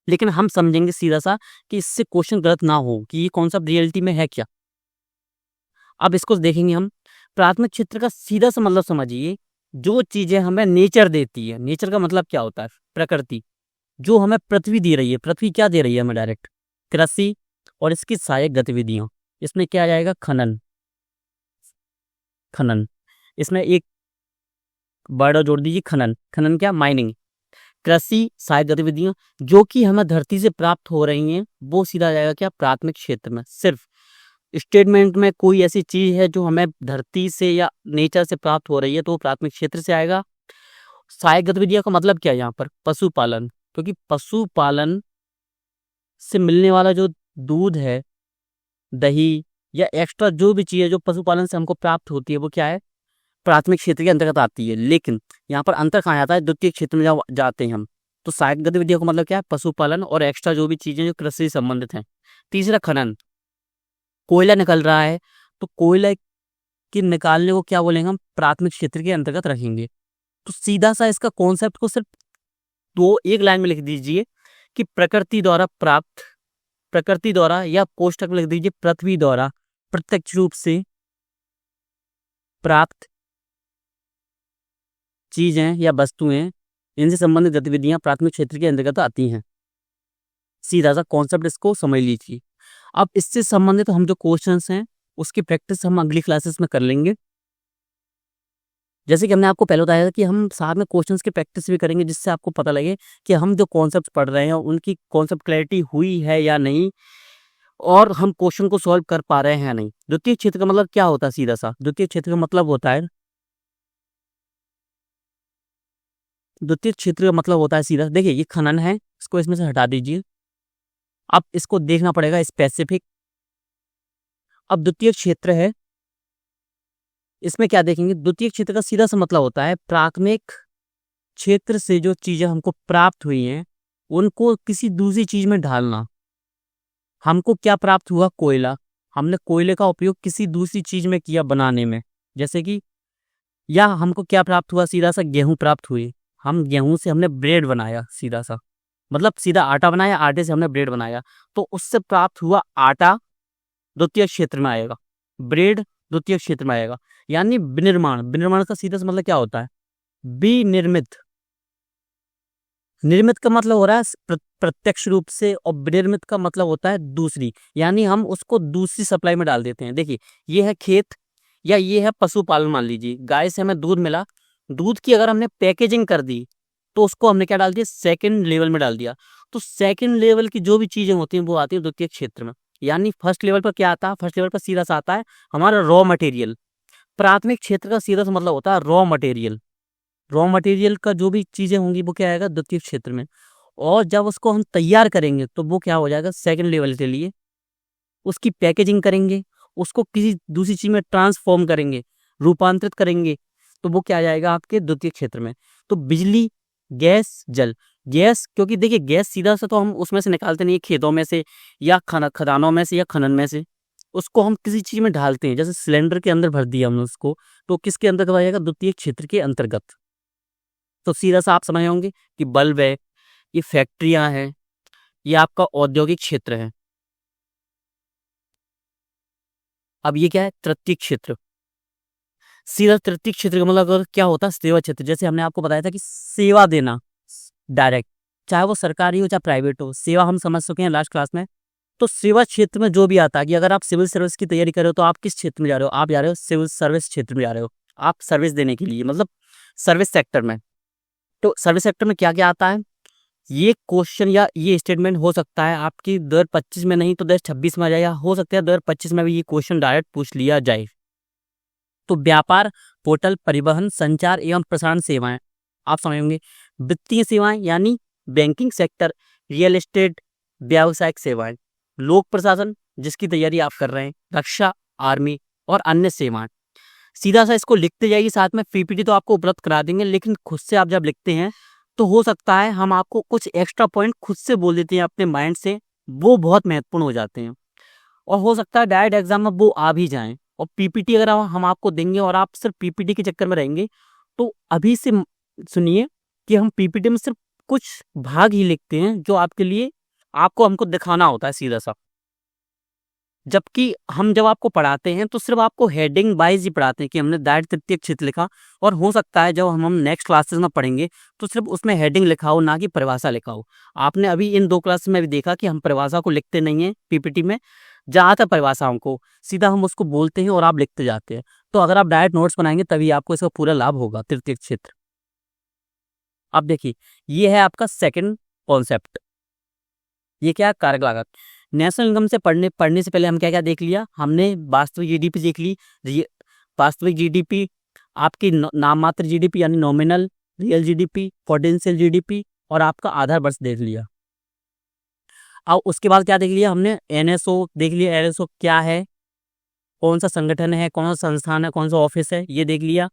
लेकिन हम समझेंगे सीधा सा कि इससे क्वेश्चन गलत ना हो कि ये कॉन्सेप्ट रियलिटी में है क्या। अब इसको देखेंगे हम। प्राथमिक क्षेत्र का सीधा सा मतलब समझिए, जो चीजें हमें नेचर देती है। नेचर का मतलब क्या होता है? प्रकृति। जो हमें पृथ्वी दे रही है, पृथ्वी क्या दे रही है हमें डायरेक्ट? कृषि और इसकी सहायक गतिविधियां। इसमें क्या आ जाएगा? खनन। खनन, इसमें एक वर्ड और जोड़ दीजिए, खनन। खनन क्या? माइनिंग। कृषि सहायक गतिविधियां जो कि हमें धरती से प्राप्त हो रही हैं, वो सीधा आ जाएगा क्या? प्राथमिक क्षेत्र में। सिर्फ स्टेटमेंट में कोई ऐसी चीज है जो हमें धरती से या नेचर से प्राप्त हो रही है, तो वो प्राथमिक क्षेत्र से आएगा। सहायक गतिविधियों का मतलब क्या है यहाँ पर? पशुपालन, क्योंकि पशुपालन से मिलने वाला जो दूध है, दही या एक्स्ट्रा जो भी चीज है जो पशुपालन से हमको प्राप्त होती है, वो क्या है? प्राथमिक क्षेत्र के अंतर्गत आती है। लेकिन यहाँ पर अंतर कहाँ आता है? द्वितीय क्षेत्र में जब जाते हैं हम, तो सहायक गतिविधियों का मतलब क्या है? पशुपालन और एक्स्ट्रा जो भी चीजें जो कृषि से संबंधित हैं। तीसरा, खनन। कोयला निकल रहा है, तो कोयला के निकालने को क्या बोलेंगे हम? प्राथमिक क्षेत्र के अंतर्गत रखेंगे। तो सीधा सा इसका कॉन्सेप्ट को सिर्फ एक लाइन में लिख दीजिए कि प्रकृति द्वारा प्राप्त, प्रकृति द्वारा, या कोष्टक में लिख दीजिए पृथ्वी द्वारा प्रत्यक्ष रूप से प्राप्त चीजें या वस्तुएं, इनसे संबंधित गतिविधियां प्राथमिक क्षेत्र के अंतर्गत आती हैं। सीधा सा कॉन्सेप्ट इसको समझ लीजिए। अब इससे संबंधित हम जो क्वेश्चंस हैं उसकी प्रैक्टिस हम अगली क्लासेस में कर लेंगे। जैसे कि हमने आपको पहले बताया था कि हम साथ में क्वेश्चंस की प्रैक्टिस भी करेंगे, जिससे आपको पता लगे कि हम जो कॉन्सेप्ट पढ़ रहे हैं उनकी कॉन्सेप्ट क्लैरिटी हुई है या नहीं, और हम क्वेश्चन को सॉल्व कर पा रहे हैं या नहीं। द्वितीय क्षेत्र का मतलब क्या होता है? सीधा सा द्वितीय क्षेत्र का मतलब होता है, द्वितीय क्षेत्र का मतलब होता है सीधा, देखिए ये खनन है, इसको इसमें से हटा दीजिए। अब इसको देखना पड़ेगा स्पेसिफिक। अब द्वितीय क्षेत्र है, इसमें क्या देखेंगे? द्वितीय क्षेत्र का सीधा सा मतलब होता है प्राथमिक क्षेत्र से जो चीजें हमको प्राप्त हुई हैं उनको किसी दूसरी चीज में ढालना। हमको क्या प्राप्त हुआ? कोयला। हमने कोयले का उपयोग किसी दूसरी चीज में किया बनाने में, जैसे कि, या हमको क्या प्राप्त हुआ? सीधा सा गेहूं प्राप्त हुई। हम गेहूं से हमने ब्रेड बनाया, सीधा सा, मतलब सीधा आटा बनाया, आटे से हमने ब्रेड बनाया, तो उससे प्राप्त हुआ आटा द्वितीय क्षेत्र में आएगा, ब्रेड द्वितीय क्षेत्र में आएगा। यानी विनिर्माण, विनिर्माण का सीधा सा मतलब क्या होता है? विनिर्मित। निर्मित का मतलब हो रहा है प्रत्यक्ष रूप से, और विनिर्मित का मतलब होता है दूसरी, यानी हम उसको दूसरी सप्लाई में डाल देते हैं। देखिए, ये है खेत, या ये है पशुपालन। मान लीजिए गाय से हमें दूध मिला, दूध की अगर हमने पैकेजिंग कर दी, तो उसको हमने क्या डाल दिया? सेकंड लेवल में डाल दिया। तो सेकंड लेवल की जो भी चीजें होती हैं वो आती है द्वितीय क्षेत्र में। यानी फर्स्ट लेवल पर क्या आता है? फर्स्ट लेवल पर सीधा सा आता है हमारा रॉ मटेरियल। प्राथमिक क्षेत्र का सीधा सा मतलब होता है रॉ मटेरियल। रॉ मटेरियल का जो भी चीजें होंगी वो क्या आएगा? द्वितीय क्षेत्र में। और जब उसको हम तैयार करेंगे तो वो क्या हो जाएगा? सेकंड लेवल के लिए। उसकी पैकेजिंग करेंगे, उसको किसी दूसरी चीज में ट्रांसफॉर्म करेंगे, रूपांतरित करेंगे, तो वो क्या आ जाएगा? आपके द्वितीय क्षेत्र में। तो बिजली, गैस, जल। गैस, क्योंकि देखिए गैस सीधा सा तो हम उसमें से निकालते नहीं, खेतों में से या खदानों में से या खनन में से, उसको हम किसी चीज में ढालते हैं, जैसे सिलेंडर के अंदर भर दिया हमने उसको, तो किसके अंदर आ जाएगा? द्वितीय क्षेत्र के अंतर्गत। तो सीधा सा आप समझ होंगे कि बल्ब है, ये फैक्ट्रियां हैं, ये आपका औद्योगिक क्षेत्र है। अब ये क्या है? तृतीय क्षेत्र। सीधा तृतीय क्षेत्र का मतलब अगर क्या होता है? सेवा क्षेत्र। जैसे हमने आपको बताया था कि सेवा देना डायरेक्ट, चाहे वो सरकारी हो चाहे प्राइवेट हो, सेवा हम समझ चुके हैं लास्ट क्लास में। तो सेवा क्षेत्र में जो भी आता है कि अगर आप सिविल सर्विस की तैयारी कर रहे हो तो आप किस क्षेत्र में जा रहे हो? आप जा रहे हो सिविल सर्विस क्षेत्र में जा रहे हो, आप सर्विस देने के लिए, मतलब सर्विस सेक्टर में। तो सर्विस सेक्टर में क्या क्या आता है? ये क्वेश्चन या ये स्टेटमेंट हो सकता है आपकी 2025 में नहीं तो 2026 में आ जाए, या हो सकता है 2025 में भी ये क्वेश्चन डायरेक्ट पूछ लिया जाए। तो व्यापार, पोर्टल, परिवहन, संचार एवं प्रसारण सेवाएं आप समझेंगे। वित्तीय सेवाएं यानी बैंकिंग सेक्टर, रियल एस्टेट, व्यावसायिक सेवाएं, लोक प्रशासन जिसकी तैयारी आप कर रहे हैं, रक्षा, आर्मी और अन्य सेवाएं। सीधा सा इसको लिखते जाइए, साथ में पीपीटी तो आपको उपलब्ध करा देंगे, लेकिन खुद से आप जब लिखते हैं तो हो सकता है हम आपको कुछ एक्स्ट्रा पॉइंट खुद से बोल देते हैं अपने माइंड से, वो बहुत महत्वपूर्ण हो जाते हैं, और हो सकता है डायरेक्ट एग्जाम में वो आ भी जाएं। और पीपीटी अगर हम आपको देंगे और आप सिर्फ पीपीटी के चक्कर में रहेंगे, तो अभी से सुनिए कि हम पीपीटी में सिर्फ कुछ भाग ही लिखते हैं जो आपके लिए आपको हमको दिखाना होता है सीधा सा। जबकि हम जब आपको पढ़ाते हैं तो सिर्फ आपको हेडिंग वाइज ही पढ़ाते हैं कि हमने दायित्व तृतीय क्षेत्र लिखा, और हो सकता है जब हम नेक्स्ट क्लासेस में पढ़ेंगे तो सिर्फ उसमें हेडिंग लिखा हो, ना कि परिभाषा लिखा हो। आपने अभी इन 2 क्लास में भी देखा कि हम परिभाषा को लिखते नहीं है पीपीटी में, जहाँ तक परिभाषाओं को सीधा हम उसको बोलते हैं और आप लिखते जाते हैं। तो अगर आप डायरेक्ट नोट्स बनाएंगे तभी आपको इसका पूरा लाभ होगा तृतीय क्षेत्र। अब देखिए, ये है आपका सेकंड कॉन्सेप्ट। ये क्या है? कारक लागत। नेशनल इनकम से पढ़ने से पहले हम क्या क्या देख लिया? हमने वास्तविक जीडीपी देख ली। वास्तविक जीडीपी, आपकी नाम मात्र जीडीपी यानी nominal, real GDP, potential GDP, और आपका आधार वर्ष देख लिया। अब उसके बाद क्या देख लिया हमने? एनएसओ देख लिया। एनएसओ क्या है, कौन सा संगठन है, कौन सा संस्थान है, कौन सा ऑफिस है, ये देख लिया।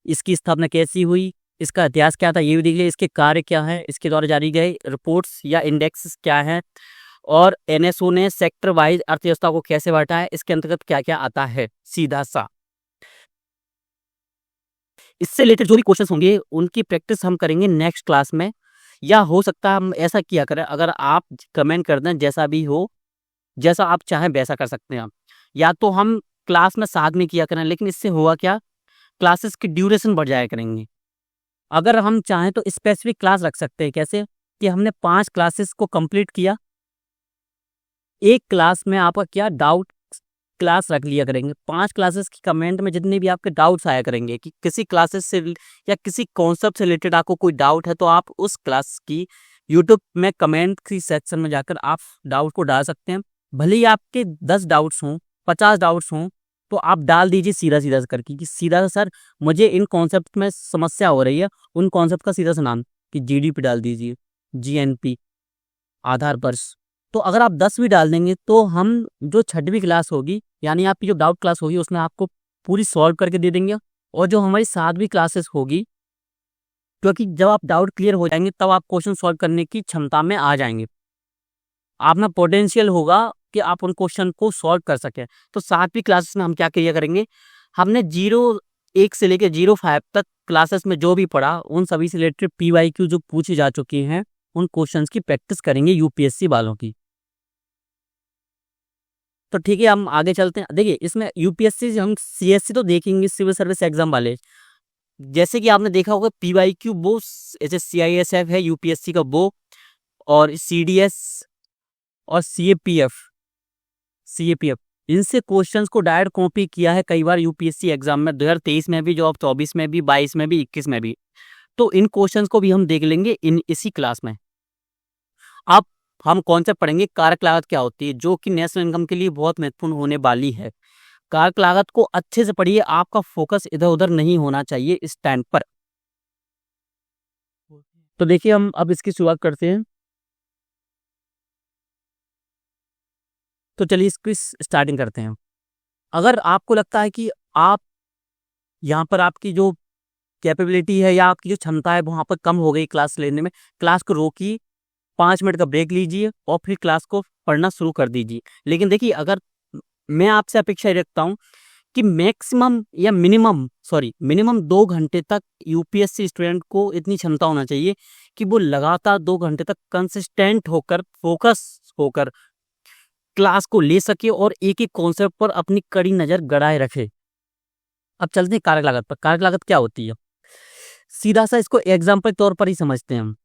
इसकी स्थापना कैसी हुई, इसका इतिहास क्या था, ये भी देख लिया। इसके कार्य क्या है, इसके द्वारा जारी गए रिपोर्ट्स या इंडेक्स क्या है, और एनएसओ ने सेक्टर वाइज अर्थव्यवस्था को कैसे बांटा है, इसके अंतर्गत क्या क्या आता है, सीधा सा। इससे रिलेटेड जो भी क्वेश्चंस होंगे उनकी प्रैक्टिस हम करेंगे नेक्स्ट क्लास में, या हो सकता है हम ऐसा किया करें, अगर आप कमेंट कर दें जैसा भी हो, जैसा आप चाहें वैसा कर सकते हैं आप, या तो हम क्लास में साथ में किया करें, लेकिन इससे हुआ क्या? क्लासेस की ड्यूरेशन बढ़ जाया करेंगे। अगर हम चाहें तो स्पेसिफिक क्लास रख सकते हैं। कैसे? कि हमने 5 क्लासेस को कंप्लीट किया, एक क्लास में आपका क्या डाउट क्लास रख लिया करेंगे। 5 क्लासेस की कमेंट में जितने भी आपके डाउट्स आया करेंगे कि किसी क्लासेस से या किसी कॉन्सेप्ट से रिलेटेड आपको कोई डाउट है, तो आप उस क्लास की यूट्यूब में कमेंट की सेक्शन में जाकर आप डाउट को डाल सकते हैं। भले ही आपके 10 डाउट्स हों, 50 डाउट्स हों, तो आप डाल दीजिए सीधा सीधा करके कि सीधा सर मुझे इन कॉन्सेप्ट में समस्या हो रही है, उन कॉन्सेप्ट का सीधा सा नाम, कि जीडीपी डाल दीजिए, जीएनपी, आधार वर्ष। तो अगर आप 10 भी डाल देंगे तो हम जो 6वीं क्लास होगी, यानी आपकी जो डाउट क्लास होगी, उसमें आपको पूरी सॉल्व करके दे देंगे। और जो हमारी 7वीं क्लासेस होगी, क्योंकि जब आप डाउट क्लियर हो जाएंगे तब आप क्वेश्चन सॉल्व करने की क्षमता में आ जाएंगे। आप में पोटेंशियल होगा कि आप उन क्वेश्चन को सॉल्व कर सकें। तो 7वीं क्लासेस में हम क्या किया करेंगे, हमने 0-1 से लेकर 0-5 तक क्लासेस में जो भी पढ़ा उन सभी से रिलेटेड PYQ जो पूछी जा चुकी हैं उन क्वेश्चंस की प्रैक्टिस करेंगे यूपीएससी वालों की। तो ठीक है, हम आगे चलते हैं। देखिए इसमें यूपीएससी से हम सीएससी तो देखेंगे, सिविल सर्विस एग्जाम वाले। जैसे कि आपने देखा होगा PYQ वो जैसे CISF है यूपीएससी का वो, और CDS और CAPF इनसे क्वेश्चंस को डायरेक्ट कॉपी किया है कई बार यूपीएससी एग्जाम में, 2023 में भी, जो अब 24 में भी, 22 में भी, 21 में भी। तो इन क्वेश्चंस को भी हम देख लेंगे इसी क्लास में। अब हम कॉन्सेप्ट पढ़ेंगे कारक लागत क्या होती है, जो कि नेशनल इनकम के लिए बहुत महत्वपूर्ण होने वाली है। कारक लागत को अच्छे से पढ़िए, आपका फोकस इधर उधर नहीं होना चाहिए इस टाइम पर। तो देखिए हम अब इसकी शुरुआत करते हैं। तो चलिए इसकी स्टार्टिंग करते हैं। अगर आपको लगता है कि आप यहाँ पर आपकी जो कैपेबिलिटी है या आपकी जो क्षमता है वहाँ पर कम हो गई क्लास लेने में, क्लास को रोकिए, 5 मिनट का ब्रेक लीजिए और फिर क्लास को पढ़ना शुरू कर दीजिए। लेकिन देखिए अगर मैं आपसे अपेक्षा रखता हूँ कि मैक्सिमम या मिनिमम 2 घंटे तक यूपीएससी स्टूडेंट को इतनी क्षमता होना चाहिए कि वो लगातार 2 घंटे तक कंसिस्टेंट होकर, फोकस होकर क्लास को ले सके और एक एक कॉन्सेप्ट पर अपनी कड़ी नजर गड़ाए रखे। अब चलते हैं कारक लागत पर। कारक लागत क्या होती है, सीधा सा इसको एग्जाम्पल तौर पर ही समझते हैं हम।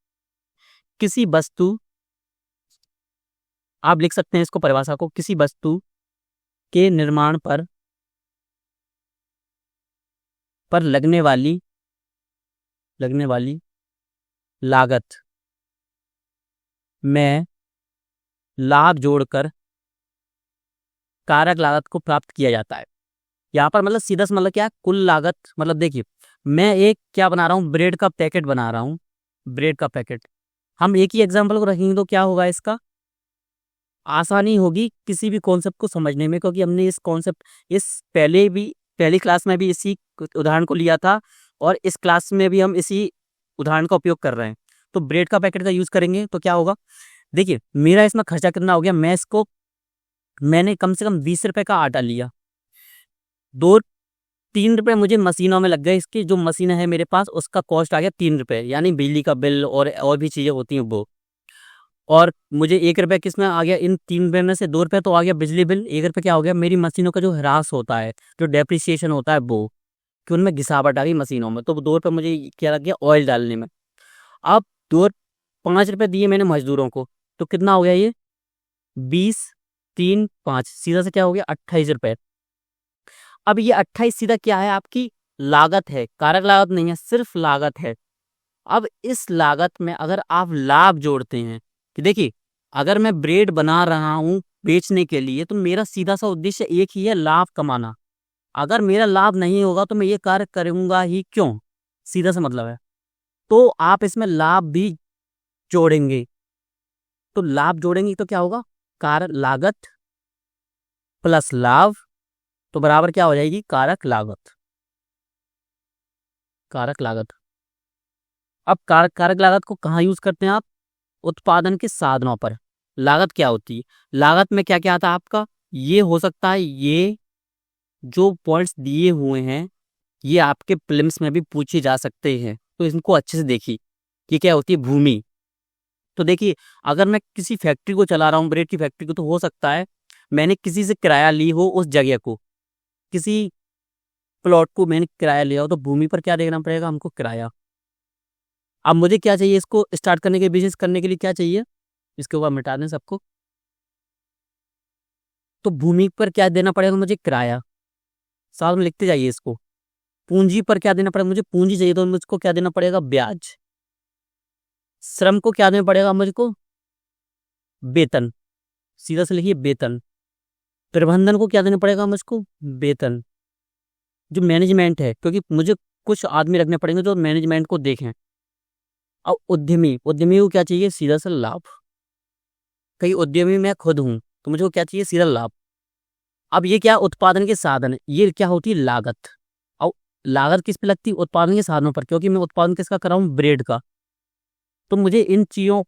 किसी वस्तु, आप लिख सकते हैं इसको परिभाषा को, किसी वस्तु के निर्माण पर लगने वाली लागत में लाभ जोड़कर कारक लागत को प्राप्त किया जाता है। यहाँ पर मतलब सीधा सा मतलब क्या है, कुल लागत। मतलब देखिए मैं एक क्या बना रहा हूँ, ब्रेड का पैकेट बना रहा हूँ, ब्रेड का पैकेट। हम एक ही एग्जाम्पल को रखेंगे तो क्या होगा, इसका आसानी होगी किसी भी कॉन्सेप्ट को समझने में, क्योंकि हमने पहली क्लास में भी इसी उदाहरण को लिया था और इस क्लास में भी हम इसी उदाहरण का उपयोग कर रहे हैं। तो ब्रेड का पैकेट का यूज करेंगे तो क्या होगा, देखिए मेरा इसमें खर्चा कितना हो गया, मैंने कम से कम 20 रुपए का आटा लिया, 2-3 रुपए मुझे मशीनों में लग गए। इसकी जो मशीन है मेरे पास उसका कॉस्ट आ गया 3 रुपए, यानी बिजली का बिल और भी चीज़ें होती हैं वो। और मुझे 1 रुपये किस में आ गया, इन 3 रुपये में से 2 रुपये तो आ गया बिजली बिल, 1 रुपये क्या हो गया, मेरी मशीनों का जो ह्रास होता है, जो डेप्रिसिएशन होता है वो, कि उनमें घिसावट आ गई मशीनों में। तो 2 रुपये मुझे क्या लग गया, ऑयल डालने में। अब 5 रुपये दिए मैंने मजदूरों को, तो कितना हो गया ये, 20, 3, 5, सीधा से क्या हो गया, 28 रुपये। अब ये 28 सीधा क्या है, आपकी लागत है, कारक लागत नहीं है, सिर्फ लागत है। अब इस लागत में अगर आप लाभ जोड़ते हैं, कि देखिए अगर मैं ब्रेड बना रहा हूं बेचने के लिए तो मेरा सीधा सा उद्देश्य एक ही है, लाभ कमाना। अगर मेरा लाभ नहीं होगा तो मैं ये कार्य करूंगा ही क्यों, सीधा सा मतलब है। तो आप इसमें लाभ भी जोड़ेंगे, तो लाभ जोड़ेंगे तो क्या होगा, कारक लागत प्लस लाभ, तो बराबर क्या हो जाएगी, कारक लागत। अब कारक लागत को कहाँ यूज करते हैं आप, उत्पादन के साधनों पर। लागत क्या होती है, लागत में क्या क्या आता है आपका, ये हो सकता है, ये जो पॉइंट्स दिए हुए हैं ये आपके प्रीलिम्स में भी पूछे जा सकते हैं, तो इनको अच्छे से देखिए। ये क्या होती है, भूमि। तो देखिए अगर मैं किसी फैक्ट्री को चला रहा हूँ, ब्रेड की फैक्ट्री को, तो हो सकता है मैंने किसी से किराया ली हो, उस जगह को, किसी प्लॉट को मैंने किराया लिया हो, तो भूमि पर क्या देखना पड़ेगा हमको, किराया। अब मुझे क्या चाहिए, इसको स्टार्ट करने के, बिजनेस करने के लिए क्या चाहिए, इसके ऊपर मिटा दें सबको। तो भूमि पर क्या देना पड़ेगा मुझे, किराया। साथ में लिखते जाइए इसको। पूंजी पर क्या देना पड़ेगा, मुझे पूंजी चाहिए तो मुझको क्या देना पड़ेगा, ब्याज। श्रम को क्या देना पड़ेगा मुझको, वेतन, सीधा से लिखिए वेतन। प्रबंधन को क्या देना पड़ेगा मुझको, वेतन। जो मैनेजमेंट है, क्योंकि मुझे कुछ आदमी रखने पड़ेंगे जो मैनेजमेंट को देखें। अब उद्यमी को क्या चाहिए, सीधा सा लाभ। कहीं उद्यमी मैं खुद हूं तो मुझे क्या चाहिए, सीधा लाभ। अब ये क्या, उत्पादन के साधन, ये क्या होती है, लागत। और लागत किस पे लगती है, उत्पादन के साधनों पर, क्योंकि मैं उत्पादन किसका कर रहा हूँ, ब्रेड का। तो मुझे इन चीज़ों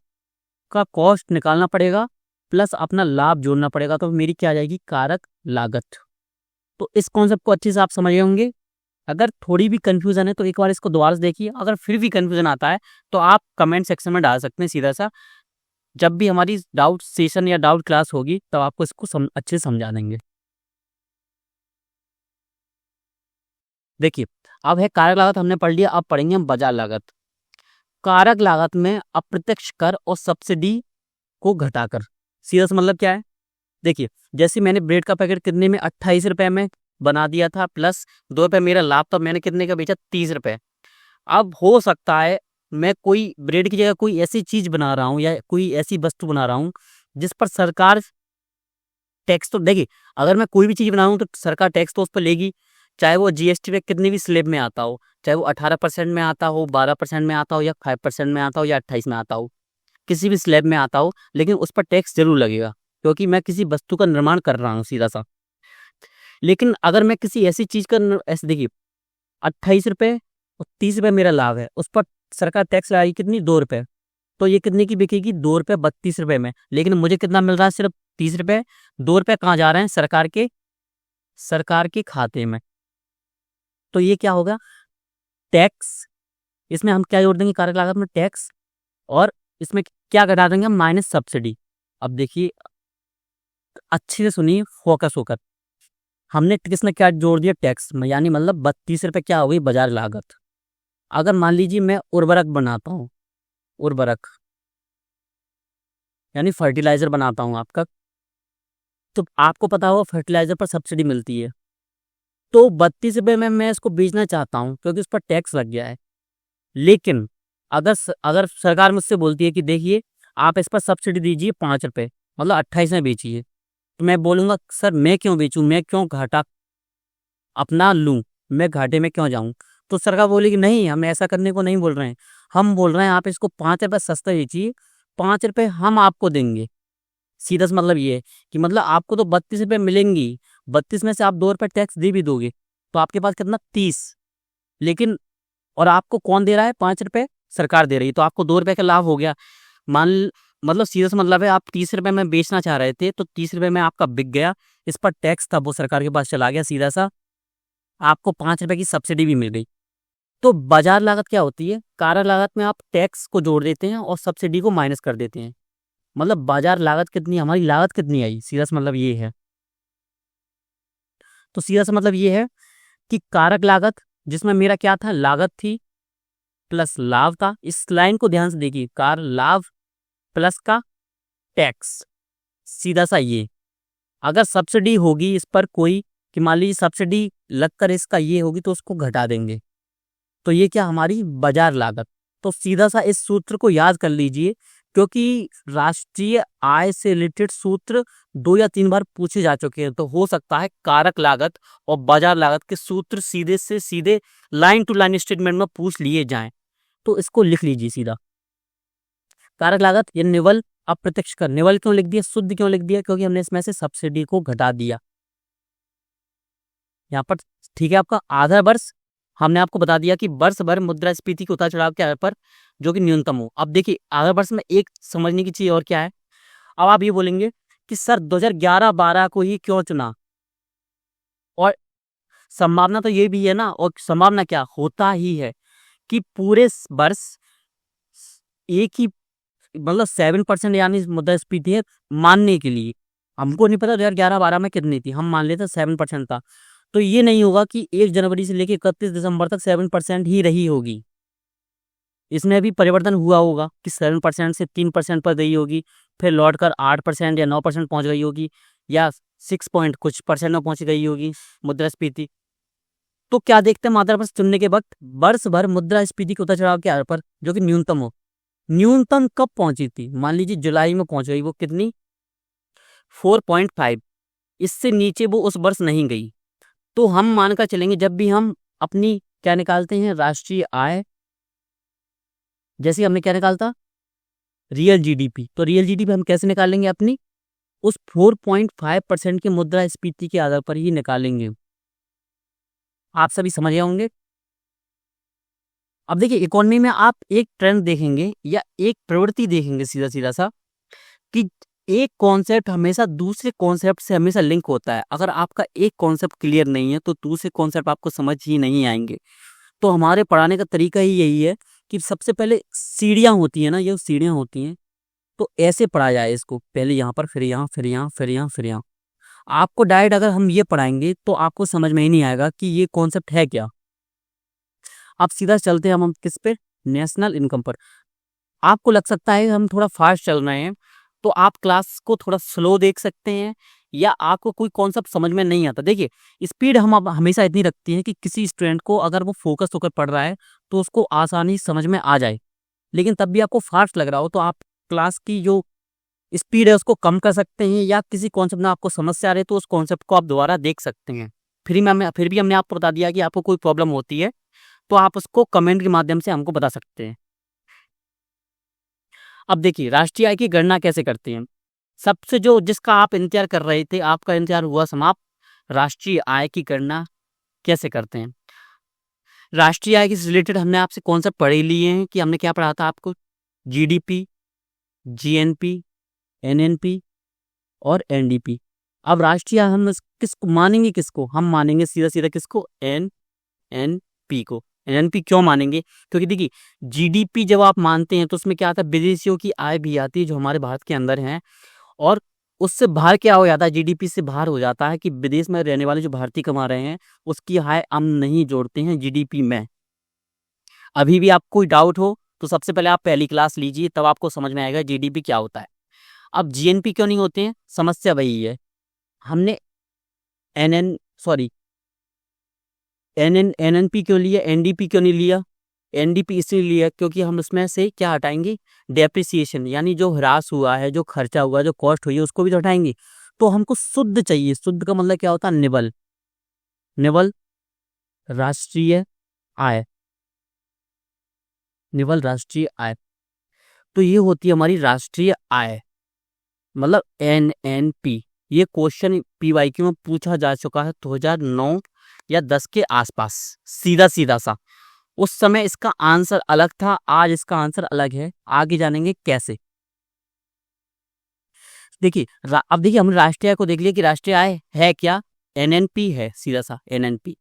का कॉस्ट निकालना पड़ेगा, प्लस अपना लाभ जोड़ना पड़ेगा, तो मेरी क्या आ जाएगी, कारक लागत। तो इस कॉन्सेप्ट को अच्छे से आप समझ गए होंगे। अगर थोड़ी भी कंफ्यूजन है तो एक बार इसको दोबारा से देखिए, अगर फिर भी कंफ्यूजन आता है तो आप कमेंट सेक्शन में डाल सकते हैं सीधा सा। जब भी हमारी डाउट सेशन या डाउट क्लास होगी तब आपको इसको अच्छे से समझा देंगे। देखिए, अब है कारक लागत हमने पढ़ लिया, अब पढ़ेंगे हम बाजार लागत। कारक लागत में अप्रत्यक्ष कर और सब्सिडी को घटाकर, सीधा सा मतलब क्या है, देखिए जैसे मैंने ब्रेड का पैकेट कितने में, 28 रुपए में बना दिया था, प्लस 2 रुपए मेरा लाभ, तब मैंने कितने का बेचा, 30 रुपए। अब हो सकता है मैं कोई ब्रेड की जगह कोई ऐसी चीज बना रहा हूँ या कोई ऐसी वस्तु बना रहा हूँ जिस पर सरकार टैक्स, तो देखिए अगर मैं कोई भी चीज बना रहा हूँ तो सरकार टैक्स तो उस पर लेगी, चाहे वो जीएसटी पे कितनी भी स्लेब में आता हो, चाहे वो 18% में आता हो, 12% में आता हो, या 5% में आता हो, या 28 में आता हो, किसी भी स्लेब में आता हो, लेकिन उस पर टैक्स जरूर लगेगा, क्योंकि मैं किसी वस्तु का निर्माण कर रहा हूँ सीधा सा। लेकिन अगर मैं किसी ऐसी चीज का ऐसे देखिए 28 रुपए और 30 रुपए मेरा लाभ है, उस पर सरकार टैक्स लगाएगी कितनी, 2 रुपए, तो ये कितने की बिकेगी, 2 रुपए 32 रुपए में, लेकिन मुझे कितना मिल रहा है, सिर्फ 30 रुपए। 2 रुपए कहाँ जा रहे हैं, सरकार के खाते में। तो ये क्या होगा, टैक्स, इसमें हम क्या जोड़ देंगे, कारक लागत में टैक्स, और इसमें क्या घटा देंगे हम, माइनस सब्सिडी। अब देखिए अच्छे से सुनिए, फोकस होकर, हमने किसने क्या जोड़ दिया, टैक्स में, यानी मतलब 32 रुपए क्या हो गई, बाजार लागत। अगर मान लीजिए मैं उर्वरक बनाता हूँ, उर्वरक यानी फर्टिलाइजर बनाता हूँ आपका, तो आपको पता होगा फर्टिलाइजर पर सब्सिडी मिलती है, तो 32 रुपए में मैं इसको बेचना चाहता हूँ क्योंकि उस पर टैक्स लग गया है। लेकिन अगर सरकार मुझसे बोलती है कि देखिए आप इस पर सब्सिडी दीजिए 5 रुपए, मतलब 28 में बेचिए, तो मैं बोलूँगा सर मैं क्यों बेचूं, मैं क्यों घाटा अपना लूं, मैं घाटे में क्यों जाऊं। तो सरकार बोलेगी नहीं, हम ऐसा करने को नहीं बोल रहे हैं, हम बोल रहे हैं आप इसको 5 रुपए सस्ता बेचिए, 5 रुपए हम आपको देंगे। सीधा सा मतलब ये है कि मतलब आपको तो 32 रुपए मिलेंगी, 32 में से आप 2 रुपए टैक्स दे भी दोगे, तो आपके पास कितना, 30। लेकिन और आपको कौन दे रहा है, 5 रुपए सरकार दे रही है, तो आपको 2 रुपए का लाभ हो गया। मतलब सीधा सा मतलब है, आप 30 रुपए में बेचना चाह रहे थे तो 30 रुपए में आपका बिक गया, इस पर टैक्स था वो सरकार के पास चला गया, सीधा सा आपको 5 रुपए की सब्सिडी भी मिल गई। तो बाजार लागत क्या होती है, कारक लागत में आप टैक्स को जोड़ देते हैं और सब्सिडी को माइनस कर देते हैं। मतलब बाजार लागत कितनी, हमारी लागत कितनी आई, सीधा सा मतलब ये है। तो सीधा सा मतलब ये है कि कारक लागत जिसमें मेरा क्या था, लागत थी प्लस लाभ था। इस लाइन को ध्यान से देखिए, कार लाभ प्लस का टैक्स, सीधा सा ये। अगर सब्सिडी होगी इस पर कोई, कि मान लीजिए सब्सिडी लगकर इसका ये होगी, तो उसको घटा देंगे, तो ये क्या हमारी बाजार लागत। तो सीधा सा इस सूत्र को याद कर लीजिए, क्योंकि राष्ट्रीय आय से रिलेटेड सूत्र 2 या 3 बार पूछे जा चुके हैं, तो हो सकता है कारक लागत और बाजार लागत के सूत्र सीधे से सीधे लाइन टू लाइन स्टेटमेंट में पूछ लिए जाएं। तो इसको लिख लीजिए सीधा, कारक लागत ये निवल अप्रत्यक्ष कर, निवल क्यों लिख दिया, शुद्ध क्यों लिख दिया, क्योंकि हमने इसमें से सब्सिडी को घटा दिया यहाँ पर। ठीक है, आपका आधा वर्ष हमने आपको बता दिया कि वर्ष भर मुद्रास्फीति के उतार चढ़ाव के आधार पर जो कि न्यूनतम हो। अब देखिए आधा वर्ष में एक समझने की चीज और क्या है, अब आप ये बोलेंगे कि सर 2011-12 को ही क्यों चुना, और संभावना तो ये भी है ना, और संभावना क्या होता ही है कि पूरे वर्ष एक ही मतलब 7% यानी मुद्रास्फीति है मानने के लिए, हमको नहीं पता 2011-12 में कितनी थी, हम मान लेते 7% था, तो ये नहीं होगा कि 1 जनवरी से लेकर 31 दिसंबर तक 7% ही रही होगी। इसमें भी परिवर्तन हुआ होगा कि 7% से 3% पर गई होगी, फिर लौट कर 8% या 9% पहुंच गई होगी, या 6 पॉइंट कुछ परसेंट में पहुंच गई होगी मुद्रास्फीति। तो क्या देखते हैं मात्रा पर चुनने के वक्त, वर्ष भर मुद्रास्फीति के उतार चढ़ाव के आधार पर जो कि न्यूनतम हो, न्यूनतम कब पहुंची थी, मान लीजिए जुलाई में पहुंच गई, वो कितनी, 4.5, इससे नीचे वो उस वर्ष नहीं गई। तो हम मानकर चलेंगे जब भी हम अपनी क्या निकालते हैं, राष्ट्रीय आय, जैसे हमने क्या निकालता, रियल जीडीपी, तो रियल जीडीपी हम कैसे निकालेंगे, अपनी उस 4.5% की मुद्रास्फीति के आधार पर ही निकालेंगे। आप सभी समझ गए होंगे। अब देखिए इकोनॉमी में आप एक ट्रेंड देखेंगे या एक प्रवृत्ति देखेंगे सीधा सीधा सा, कि एक कॉन्सेप्ट हमेशा दूसरे कॉन्सेप्ट से हमेशा लिंक होता है। अगर आपका एक कॉन्सेप्ट क्लियर नहीं है तो दूसरे कॉन्सेप्ट आपको समझ ही नहीं आएंगे। तो हमारे पढ़ाने का तरीका ही यही है कि सबसे पहले सीढ़ियाँ होती है ना, ये सीढ़ियाँ होती हैं, तो ऐसे पढ़ा जाए इसको, पहले यहाँ पर, फिर यहाँ, फिर यहाँ, फिर यहाँ, फिर यहाँ। आपको डायरेक्ट अगर हम ये पढ़ाएंगे तो आपको समझ में ही नहीं आएगा कि ये कॉन्सेप्ट है क्या। अब सीधा चलते हैं हम किस पे, नेशनल इनकम पर। आपको लग सकता है हम थोड़ा फास्ट चल रहे हैं, तो आप क्लास को थोड़ा स्लो देख सकते हैं, या आपको कोई कॉन्सेप्ट समझ में नहीं आता। देखिए, स्पीड हम अब हमेशा इतनी रखती है कि किसी स्टूडेंट को अगर वो फोकस होकर पढ़ रहा है तो उसको आसानी से समझ में आ जाए। लेकिन तब भी आपको फास्ट लग रहा हो तो आप क्लास की जो स्पीड है उसको कम कर सकते हैं, या किसी कॉन्सेप्ट में आपको समस्या आ रही है तो उस कॉन्सेप्ट को आप दोबारा देख सकते हैं। फिर भी हमने आपको बता दिया कि आपको कोई प्रॉब्लम होती है तो आप उसको कमेंट के माध्यम से हमको बता सकते हैं। अब देखिए, राष्ट्रीय आय की गणना कैसे करते हैं। सबसे जो जिसका आप इंतजार कर रहे थे, आपका इंतजार हुआ समाप्त। राष्ट्रीय आय की गणना कैसे करते हैं। राष्ट्रीय आय से रिलेटेड हमने आपसे कॉन्सेप्ट पढ़े लिए हैं कि हमने क्या पढ़ा था आपको, जीडीपी, जीएनपी, एनएनपी और एनडीपी। अब राष्ट्रीय आय हम किसको मानेंगे, किसको हम मानेंगे, सीधा सीधा किसको, एनएनपी को। एनएनपी क्यों मानेंगे, क्योंकि देखिए जीडीपी जब आप मानते हैं तो उसमें क्या आता है, विदेशियों की आय भी आती है जो हमारे भारत के अंदर हैं, और उससे बाहर क्या हो जाता है, जीडीपी से बाहर हो जाता है कि विदेश में रहने वाले जो भारतीय कमा रहे हैं उसकी आय हम नहीं जोड़ते हैं जीडीपी में। अभी भी आपको कोई डाउट हो तो सबसे पहले आप पहली क्लास लीजिए, तब आपको समझ में आएगा जीडीपी क्या होता है। अब जीएनपी क्यों नहीं होते हैं, समस्या वही है। हमने एनएन सॉरी एनएनपी क्यों लिया, एनडीपी क्यों नहीं लिया। एनडीपी इसलिए लिया क्योंकि हम उसमें से क्या हटाएंगे, डेप्रिसिएशन, यानी जो ह्रास हुआ है, जो खर्चा हुआ है, जो कॉस्ट हुई है उसको भी तो हटाएंगे। तो हमको शुद्ध चाहिए। शुद्ध का मतलब क्या होता है, निवल। निवल राष्ट्रीय आय, निवल राष्ट्रीय आय। तो ये होती है हमारी राष्ट्रीय आय, मतलब एनएनपी। ये क्वेश्चन पीवाईक्यू में पूछा जा चुका है 2009 या 10 के आसपास, सीधा सीधा सा। उस समय इसका आंसर अलग था, आज इसका आंसर अलग है। आगे जानेंगे कैसे। देखिए अब देखिए, हमने राष्ट्रीय आय को देख लिया कि राष्ट्रीय आय है क्या, एनएनपी है, सीधा सा एनएनपी।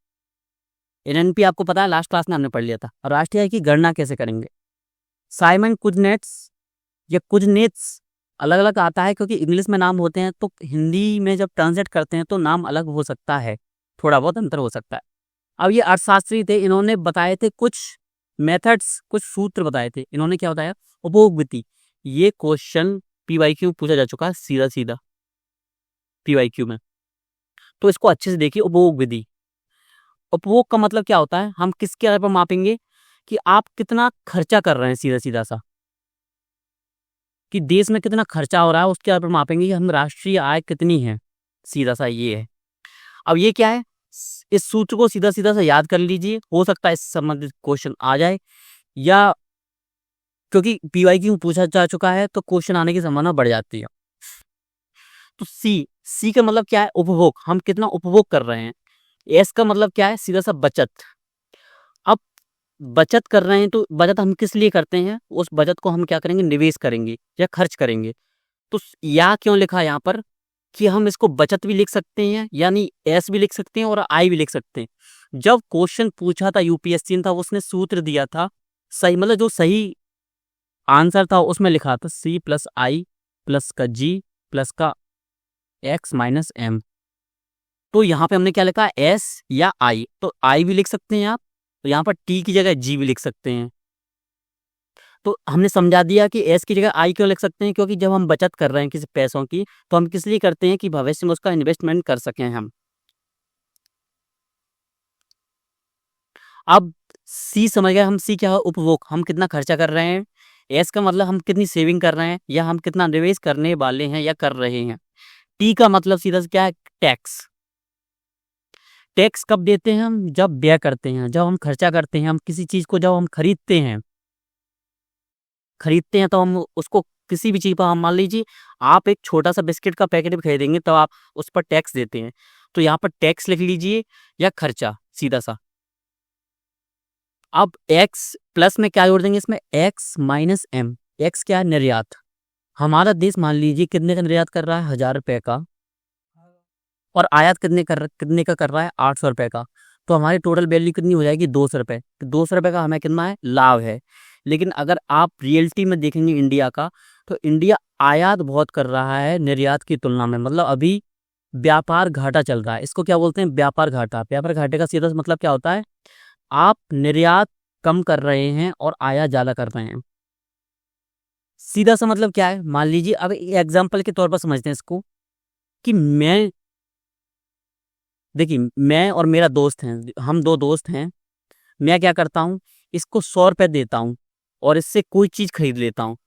एनएनपी आपको पता है, लास्ट क्लास में हमने पढ़ लिया था। और राष्ट्रीय आय की गणना कैसे करेंगे, साइमन कुजनेट्स या कुजनेट्स अलग अलग आता है, क्योंकि इंग्लिश में नाम होते हैं तो हिंदी में जब ट्रांसलेट करते हैं तो नाम अलग हो सकता है, थोड़ा बहुत अंतर हो सकता है। अब ये अर्थशास्त्री थे, इन्होंने बताए थे कुछ मेथड्स, कुछ सूत्र बताए थे। इन्होंने क्या बताया, उपभोग विधि। ये क्वेश्चन पीवाईक्यू पूछा जा चुका है सीधा सीधा पीवाईक्यू में, तो इसको अच्छे से देखिए। उपभोग विधि, उपभोग का मतलब क्या होता है, हम किसके आधार पर मापेंगे कि आप कितना खर्चा कर रहे हैं, सीधा सीधा सा, कि देश में कितना खर्चा हो रहा है उसके आधार पर मापेंगे कि हम राष्ट्रीय आय कितनी है, सीधा सा ये है। अब ये क्या है, इस सूत्र को सीधा सीधा सा याद कर लीजिए, हो सकता है इससे संबंधित क्वेश्चन आ जाए, या क्योंकि पीवाईक्यू पूछा जा चुका है तो क्वेश्चन आने की संभावना बढ़ जाती है। तो सी का मतलब क्या है, उपभोग, हम कितना उपभोग कर रहे हैं। एस का मतलब क्या है, सीधा सा बचत। अब बचत कर रहे हैं तो बचत हम किस लिए करते हैं, उस बचत को हम क्या करेंगे, निवेश करेंगे या खर्च करेंगे। तो या क्यों लिखा है यहाँ पर कि हम इसको बचत भी लिख सकते हैं, यानी एस भी लिख सकते हैं और आई भी लिख सकते हैं। जब क्वेश्चन पूछा था यूपीएससी ने था, उसने सूत्र दिया था सही, मतलब जो सही आंसर था उसमें लिखा था सी प्लस आई प्लस का जी प्लस का एक्स माइनस एम। तो यहाँ पे हमने क्या लिखा, एस या आई, तो आई भी लिख सकते हैं आप, तो यहाँ पर टी की जगह जी भी लिख सकते हैं। तो हमने समझा दिया कि एस की जगह आई क्यों लिख सकते हैं, क्योंकि जब हम बचत कर रहे हैं किसी पैसों की तो हम किस लिए करते हैं कि भविष्य में उसका इन्वेस्टमेंट कर सकें हम। अब सी समझ गए हम, सी क्या है, उपभोग, हम कितना खर्चा कर रहे हैं। एस का मतलब हम कितनी सेविंग कर रहे हैं या हम कितना निवेश करने वाले हैं या कर रहे हैं। टी का मतलब सीधा से क्या है, टैक्स। टैक्स कब देते हैं हम, जब व्यय करते हैं, जब हम खर्चा करते हैं, हम किसी चीज को जब हम खरीदते हैं तो हम उसको, किसी भी चीज पर हम मान लीजिए आप एक छोटा सा बिस्किट का पैकेट भी खरीदेंगे तो आप उस पर टैक्स देते हैं। तो यहाँ पर टैक्स लिख लीजिए या खर्चा, सीधा सा। अब एक्स प्लस में क्या जोड़ देंगे, इसमें एक्स माइनस एम। एक्स क्या है, निर्यात, हमारा देश मान लीजिए कितने का निर्यात कर रहा है, 1000 रुपए का, और आयात कितने का कर रहा है, 800 रुपए का। तो हमारी टोटल वैल्यू कितनी हो जाएगी, 200 रुपए। 200 रुपए का हमें कितना है, लाभ है। लेकिन अगर आप रियलिटी में देखेंगे इंडिया का, तो इंडिया आयात बहुत कर रहा है निर्यात की तुलना में। मतलब अभी व्यापार घाटा चल रहा है। इसको क्या बोलते हैं, व्यापार घाटा। व्यापार घाटे का सीधा सा मतलब क्या होता है, आप निर्यात कम कर रहे हैं और आयात ज्यादा कर रहे हैं। सीधा सा मतलब क्या है, मान लीजिए अब एग्जाम्पल के तौर पर समझते हैं इसको, कि देखिए मैं और मेरा दोस्त हैं, हम दो दोस्त हैं। मैं क्या करता हूँ, इसको 100 रुपए देता हूँ और इससे कोई चीज़ खरीद लेता हूँ,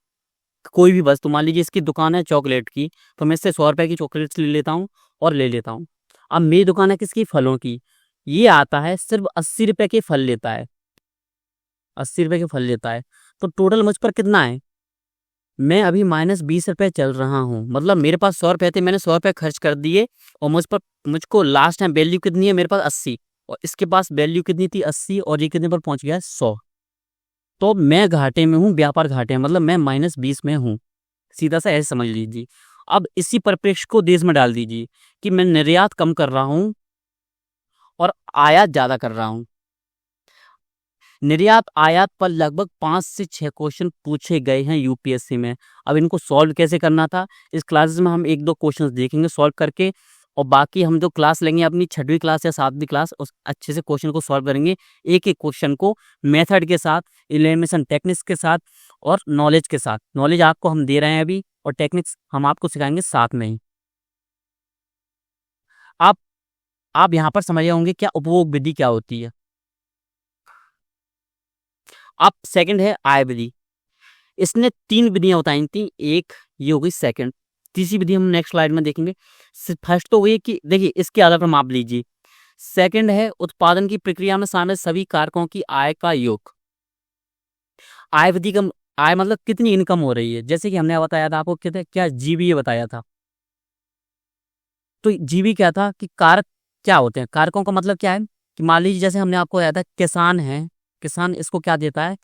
कोई भी वस्तु। मान लीजिए इसकी दुकान है चॉकलेट की, तो मैं इससे 100 रुपए की चॉकलेट्स ले लेता हूँ और ले लेता हूँ। अब मेरी दुकान है किसकी, फलों की। ये आता है सिर्फ 80 रुपए के फल लेता है, 80 रुपए के फल लेता है। तो टोटल मुझ पर कितना है, मैं अभी -20 रुपए चल रहा हूँ। मतलब मेरे पास 100 रुपए थे, मैंने 100 रुपए खर्च कर दिए, और मुझको लास्ट टाइम वैल्यू कितनी है, मेरे पास 80, और इसके पास वैल्यू कितनी थी, 80, और ये कितने पर पहुंच गया है, 100। तो मैं घाटे में हूँ, व्यापार घाटे में, मतलब मैं -20 में हूँ। सीधा सा ऐसे समझ लीजिए। अब इसी परिप्रेक्ष्य को देश में डाल दीजिए कि मैं निर्यात कम कर रहा हूँ और आयात ज्यादा कर रहा हूँ। निर्यात आयात पर लगभग 5 से 6 क्वेश्चन पूछे गए हैं यूपीएससी में। अब इनको सॉल्व कैसे करना था, इस क्लासेस में हम 1-2 क्वेश्चंस देखेंगे सॉल्व करके, और बाकी हम जो क्लास लेंगे अपनी 6वीं क्लास या 7वीं क्लास, उस अच्छे से क्वेश्चन को सॉल्व करेंगे, एक एक क्वेश्चन को मेथड के साथ, एलिमिनेशन टेक्निक्स के साथ, और नॉलेज के साथ। नॉलेज आपको हम दे रहे हैं अभी, और टेक्निक्स हम आपको सिखाएंगे साथ में ही। आप आप यहाँ पर समझ होंगे क्या उपभोग विधि क्या होती है। अब सेकंड है आय विधि। इसने 3 विधियां बताई थी, एक ये हो गई सेकंड। तीसरी विधि हम नेक्स्ट स्लाइड में देखेंगे। फर्स्ट तो हुई कि देखिए इसके आधार पर माप लीजिए। सेकंड है उत्पादन की प्रक्रिया में शामिल सभी कारकों की आय का योग। आय विधि का आय मतलब कितनी इनकम हो रही है, जैसे कि हमने बताया था आपको, कितने क्या जीबी बताया था। तो जीबी क्या था कि कारक क्या होते हैं, कारकों का मतलब क्या है कि मान लीजिए जैसे हमने आपको बताया था किसान है, किसान इसको क्या देता है,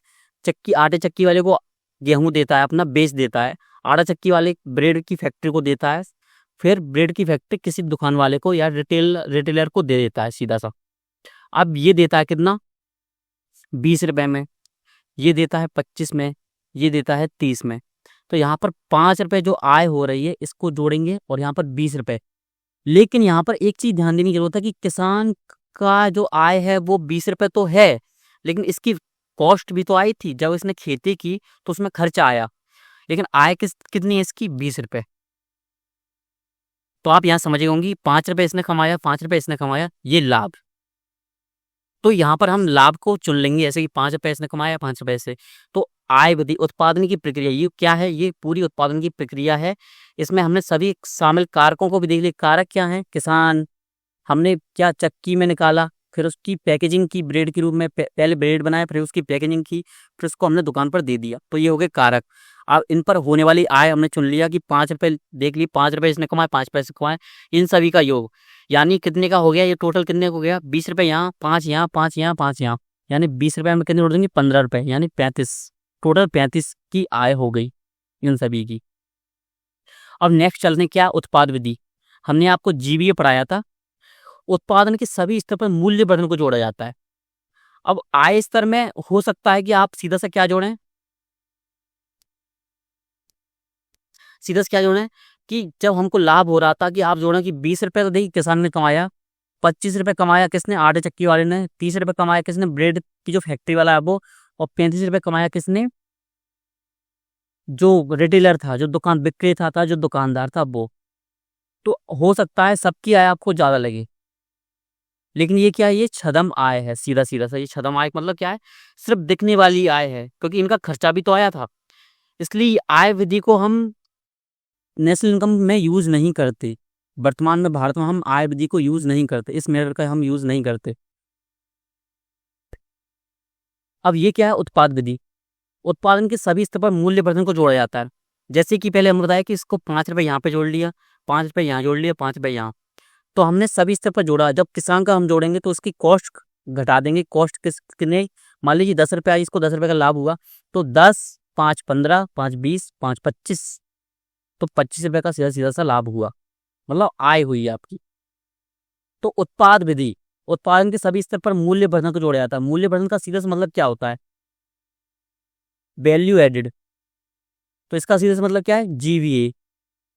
चक्की, आटे चक्की वाले को गेहूं देता है, अपना बेच देता है। आटा चक्की वाले ब्रेड की फैक्ट्री को देता है, फिर ब्रेड की फैक्ट्री किसी दुकान वाले को या रिटेलर को दे देता है सीधा सा। अब ये देता है कितना, 20 रुपए में, ये देता है 25 में, ये देता है 30 में। तो यहाँ पर 5 रुपए जो आय हो रही है इसको जोड़ेंगे, और यहाँ पर 20 रुपए। लेकिन यहाँ पर एक चीज ध्यान देने की जरूरत है कि किसान का जो आय है वो 20 रुपए तो है, लेकिन इसकी कॉस्ट भी तो आई थी। जब इसने खेती की तो उसमें खर्चा आया, लेकिन आय कितनी है इसकी, 20 रुपए। तो आप यहाँ समझ होंगी, 5 रुपए इसने कमाया, 5 रुपए इसने कमाया, ये लाभ। तो यहाँ पर हम लाभ को चुन लेंगे, ऐसे कि 5 रुपए इसने कमाया, 5 रुपए से। तो आय विधि उत्पादन की प्रक्रिया, ये क्या है, ये पूरी उत्पादन की प्रक्रिया है। इसमें हमने सभी शामिल कारकों को भी देख लिया। कारक क्या है, किसान, हमने क्या चक्की में निकाला, फिर उसकी पैकेजिंग की ब्रेड के रूप में, पहले ब्रेड बनाया, फिर उसकी पैकेजिंग की, फिर उसको हमने दुकान पर दे दिया। तो ये हो गए कारक। अब इन पर होने वाली आय हमने चुन लिया कि 5 रुपए देख ली, 5 रुपए इसने कमाए, 5 पैसे कमाए, इन सभी का योग यानी कितने का हो गया, ये टोटल कितने का हो गया, 20 रुपए यहाँ, 5 यहाँ, 5 यहाँ, 5 यहाँ, यानी 20 रुपए में कितने जोड़ देंगे, 15 रुपए, यानी 35। टोटल 35 की आय हो गई इन सभी की। अब नेक्स्ट चलते हैं क्या, उत्पाद विधि। हमने आपको जीबीए पढ़ाया था। उत्पादन के सभी स्तर पर मूल्य वर्धन को जोड़ा जाता है। अब आय स्तर में हो सकता है कि आप सीधा सा क्या जोड़ें, सीधा से क्या जोड़ें कि जब हमको लाभ हो रहा था कि आप जोड़ें कि 20 रुपए तो देखिए किसान ने कमाया, 25 रुपए कमाया किसने, आटे चक्की वाले ने, 30 रुपए कमाया किसने, ब्रेड की जो फैक्ट्री वाला है वो, और 35 रुपए कमाया किसने, जो रिटेलर था, जो दुकान विक्रेता था, जो दुकानदार था वो। तो हो सकता है सबकी आय आपको ज्यादा लगे, लेकिन ये क्या है, ये छदम आय है। सीधा सीधा सा ये छदम आय मतलब क्या है, सिर्फ दिखने वाली आय है, क्योंकि इनका खर्चा भी तो आया था। इसलिए आय विधि को हम नेशनल इनकम में यूज नहीं करते। वर्तमान में भारत में हम आय विधि को यूज नहीं करते, इस मेथड का हम यूज नहीं करते। अब ये क्या है, उत्पाद विधि। उत्पादन के सभी स्तर पर मूल्य वर्धन को जोड़ा जाता है। जैसे कि पहले हम बताया कि इसको 5 रुपए यहाँ पे जोड़ लिया, 5 रुपए यहाँ जोड़ लिया, 5 रुपए यहाँ। तो हमने सभी स्तर पर जोड़ा। जब किसान का हम जोड़ेंगे तो उसकी कॉस्ट घटा देंगे। कॉस्ट कितने, मान लीजिए 10 रुपए आई, इसको 10 रुपए का लाभ हुआ, तो 10, 5 15, 5 20, 5 25, तो 25 रुपए का सीधा सीधा सा लाभ हुआ, मतलब आय हुई आपकी। तो उत्पाद विधि, उत्पादन के सभी स्तर पर मूल्य वर्धन को जोड़ा जाता है। मूल्य वर्धन का सीधा सा मतलब क्या होता है? Value added. तो इसका सीधा सा मतलब क्या है? जीवीए।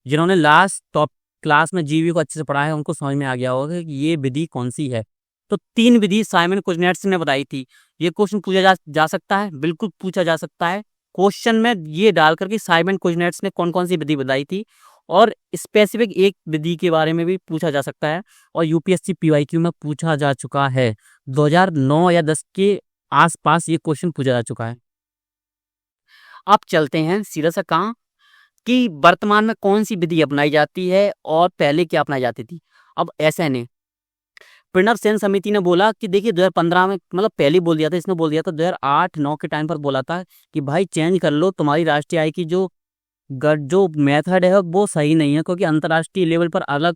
जिन्होंने लास्ट टॉप क्लास में जीवीए को अच्छे से पढ़ा है उनको समझ में आ गया होगा कि ये विधि कौन सी है। तो 3 विधि साइमन कुजनेट्स ने बताई थी। ये क्वेश्चन पूछा जा सकता है, बिल्कुल पूछा जा सकता है। क्वेश्चन में ये डालकर कि साइमन कुजनेट्स ने कौन कौन सी विधि बताई थी, और स्पेसिफिक एक विधि के बारे में भी पूछा जा सकता है, और यूपीएससी पीवाईक्यू में पूछा जा चुका है। 2009 या 10 के आसपास ये क्वेश्चन पूछा जा चुका है। अब चलते हैं सीधा सा कहाँ कि वर्तमान में कौन सी विधि अपनाई जाती है और पहले क्या अपनाई जाती थी। अब ऐसा नहीं, प्रणब सेन समिति ने बोला कि देखिए 2015 में, मतलब पहले ही बोल दिया था, इसने बोल दिया था 2008-9 के टाइम पर बोला था कि भाई चेंज कर लो, तुम्हारी राष्ट्रीय आय की जो मेथड है वो सही नहीं है, क्योंकि अंतर्राष्ट्रीय लेवल पर अलग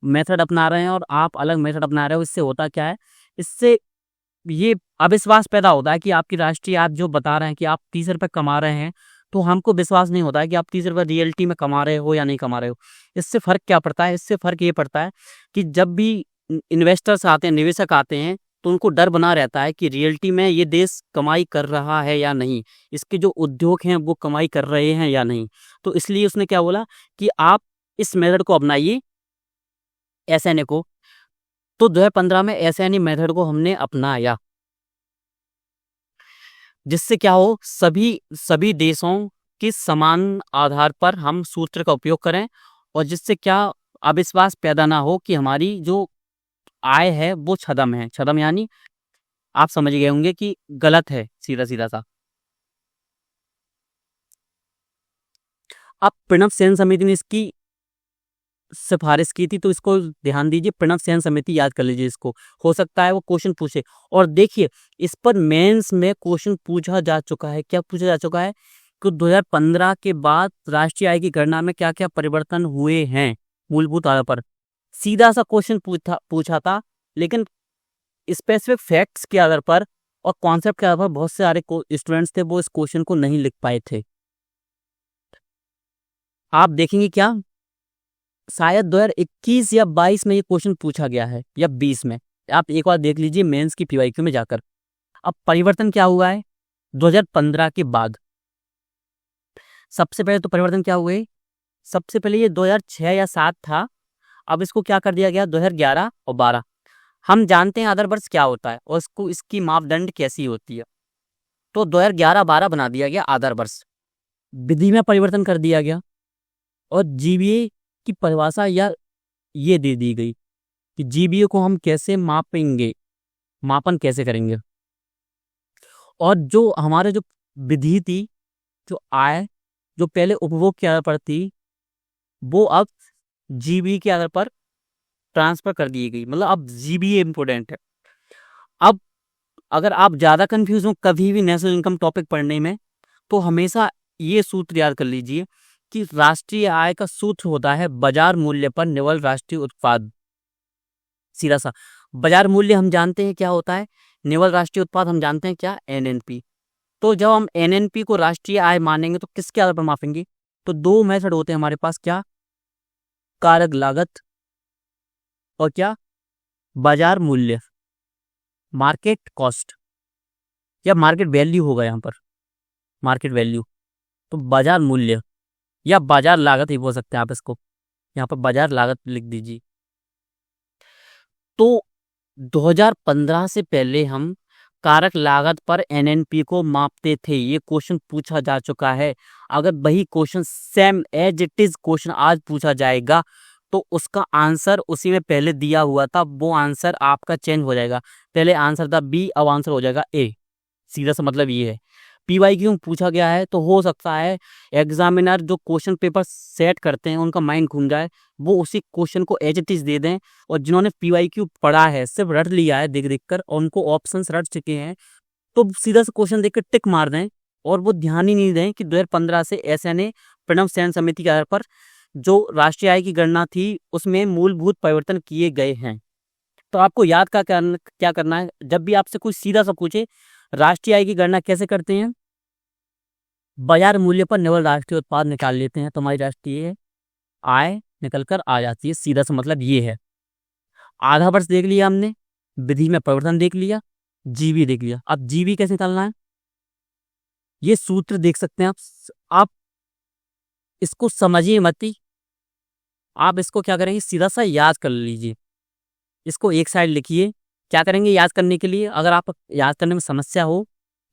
मेथड अपना रहे हैं और आप अलग मेथड अपना रहे हो। इससे होता क्या है, इससे ये अविश्वास पैदा होता है कि आपकी राष्ट्रीय आय जो बता रहे हैं कि आप 30 रुपये कमा रहे हैं, तो हमको विश्वास नहीं होता है कि आप 30 रुपये रियलिटी में कमा रहे हो या नहीं कमा रहे हो। इससे फर्क क्या पड़ता है? इससे फर्क ये पड़ता है कि जब भी इन्वेस्टर्स आते हैं, निवेशक आते हैं, तो उनको डर बना रहता है कि रियलिटी में ये देश कमाई कर रहा है या नहीं, इसके जो उद्योग हैं वो कमाई कर रहे हैं या नहीं। तो इसलिए उसने क्या बोला कि आप इस मेथड को अपनाइए, एसएनए को। तो 2015 में एसएनए मेथड को हमने अपनाया, जिससे क्या हो, सभी देशों के समान आधार पर हम सूत्र का उपयोग करें, और जिससे क्या अविश्वास पैदा ना हो कि हमारी जो आय है वो छदम है। छदम यानी आप समझ गए होंगे कि गलत है, सीधा सीधा सा। अब प्रणब सेन समिति ने इसकी सिफारिश की थी, तो इसको ध्यान दीजिए, प्रणब सेन समिति याद कर लीजिए इसको, हो सकता है वो क्वेश्चन पूछे। और देखिए इस पर मेंस में क्वेश्चन पूछा जा चुका है। क्या पूछा जा चुका है कि 2015 के बाद राष्ट्रीय आय की गणना में क्या क्या परिवर्तन हुए हैं मूलभूत आधार पर। सीधा सा क्वेश्चन पूछा था, लेकिन स्पेसिफिक फैक्ट्स के आधार पर और कॉन्सेप्ट के आधार पर बहुत सारे स्टूडेंट्स थे वो इस क्वेश्चन को नहीं लिख पाए थे। आप देखेंगे क्या शायद 2021 या 22 में ये क्वेश्चन पूछा गया है, या 20 में। आप एक बार देख लीजिए मेंस की पीवाईक्यू में जाकर। अब परिवर्तन क्या हुआ है 2015 के बाद? सबसे पहले तो परिवर्तन क्या हुए, सबसे पहले ये 2006 या 7 था, अब इसको क्या कर दिया गया 2011 और 12। हम जानते हैं आदर्श वर्ष क्या होता है और इसकी मापदंड कैसी होती है। तो 2011-12 बना दिया गया आदर्श वर्ष। विधि में परिवर्तन कर दिया गया, और जीबीए की परिभाषा या ये दे दी गई कि जीबीए को हम कैसे मापेंगे, मापन कैसे करेंगे। और जो हमारे जो विधि थी, जो आय जो पहले उपभोग के आधार पर थी, वो अब जीबीए के आधार पर ट्रांसफर कर दी गई। मतलब अब जीबीए इंपोर्टेंट है। अब अगर आप ज़्यादा कंफ्यूज हो कभी भी नेशनल इनकम टॉपिक पढ़ने में, तो हमेशा ये सूत्र याद कर लीजिए कि राष्ट्रीय आय का सूत्र होता है बाजार मूल्य पर निवल राष्ट्रीय उत्पाद। सीधा सा बाजार मूल्य हम जानते हैं क्या होता है, निवल राष्ट्रीय उत्पाद हम जानते हैं क्या, एनएनपी। तो जब हम एनएनपी को राष्ट्रीय आय मानेंगे तो किसके आधार पर मापेंगे? तो 2 मेथड होते हैं हमारे पास, क्या, कारक लागत और क्या, बाजार मूल्य, मार्केट कॉस्ट या मार्केट वैल्यू होगा यहाँ पर, मार्केट वैल्यू। तो बाजार मूल्य या बाजार लागत ही बोल सकते हैं आप इसको, यहाँ पर बाजार लागत लिख दीजिए। तो 2015 से पहले हम कारक लागत पर एनएनपी को मापते थे, ये क्वेश्चन पूछा जा चुका है। अगर वही question same as it is question आज पूछा जाएगा तो उसका आंसर उसी में पहले दिया हुआ था, वो आंसर आपका चेंज हो जाएगा। पहले आंसर था बी, अब आंसर हो जाएगा ए। सीधा सा मतलब ये है। पीवाईक्यू में पूछा गया है तो हो सकता है एग्जामिनर जो क्वेश्चन पेपर सेट करते हैं उनका माइंड घूम जाए, वो उसी क्वेश्चन को एज इट इज दे दें, और जिन्होंने पीवाईक्यू पढ़ा है, सिर्फ रट लिया है देख देख कर, और उनको ऑप्शंस रट चुके हैं, तो सीधा सा क्वेश्चन देख कर टिक मार दें, और वो ध्यान ही नहीं दें कि 2015 से एसएनए प्रणब सेन समिति के आधार पर जो राष्ट्रीय आय की गणना थी उसमें मूलभूत परिवर्तन किए गए हैं। तो आपको याद क्या करना है, जब भी आपसे कोई सीधा सा पूछे राष्ट्रीय आय की गणना कैसे करते हैं, बाजार मूल्य पर निवल राष्ट्रीय उत्पाद निकाल लेते हैं, तुम्हारी राष्ट्रीय है आय निकल कर आ जाती है, सीधा सा मतलब ये है। आधा वर्ष देख लिया हमने, विधि में परिवर्तन देख लिया, जीबी देख लिया। अब जीबी कैसे निकालना है, ये सूत्र देख सकते हैं आप इसको समझिए मत ही, आप इसको क्या करेंगे, सीधा सा याद कर लीजिए। इसको एक साइड लिखिए। क्या करेंगे याद करने के लिए, अगर आप याद करने में समस्या हो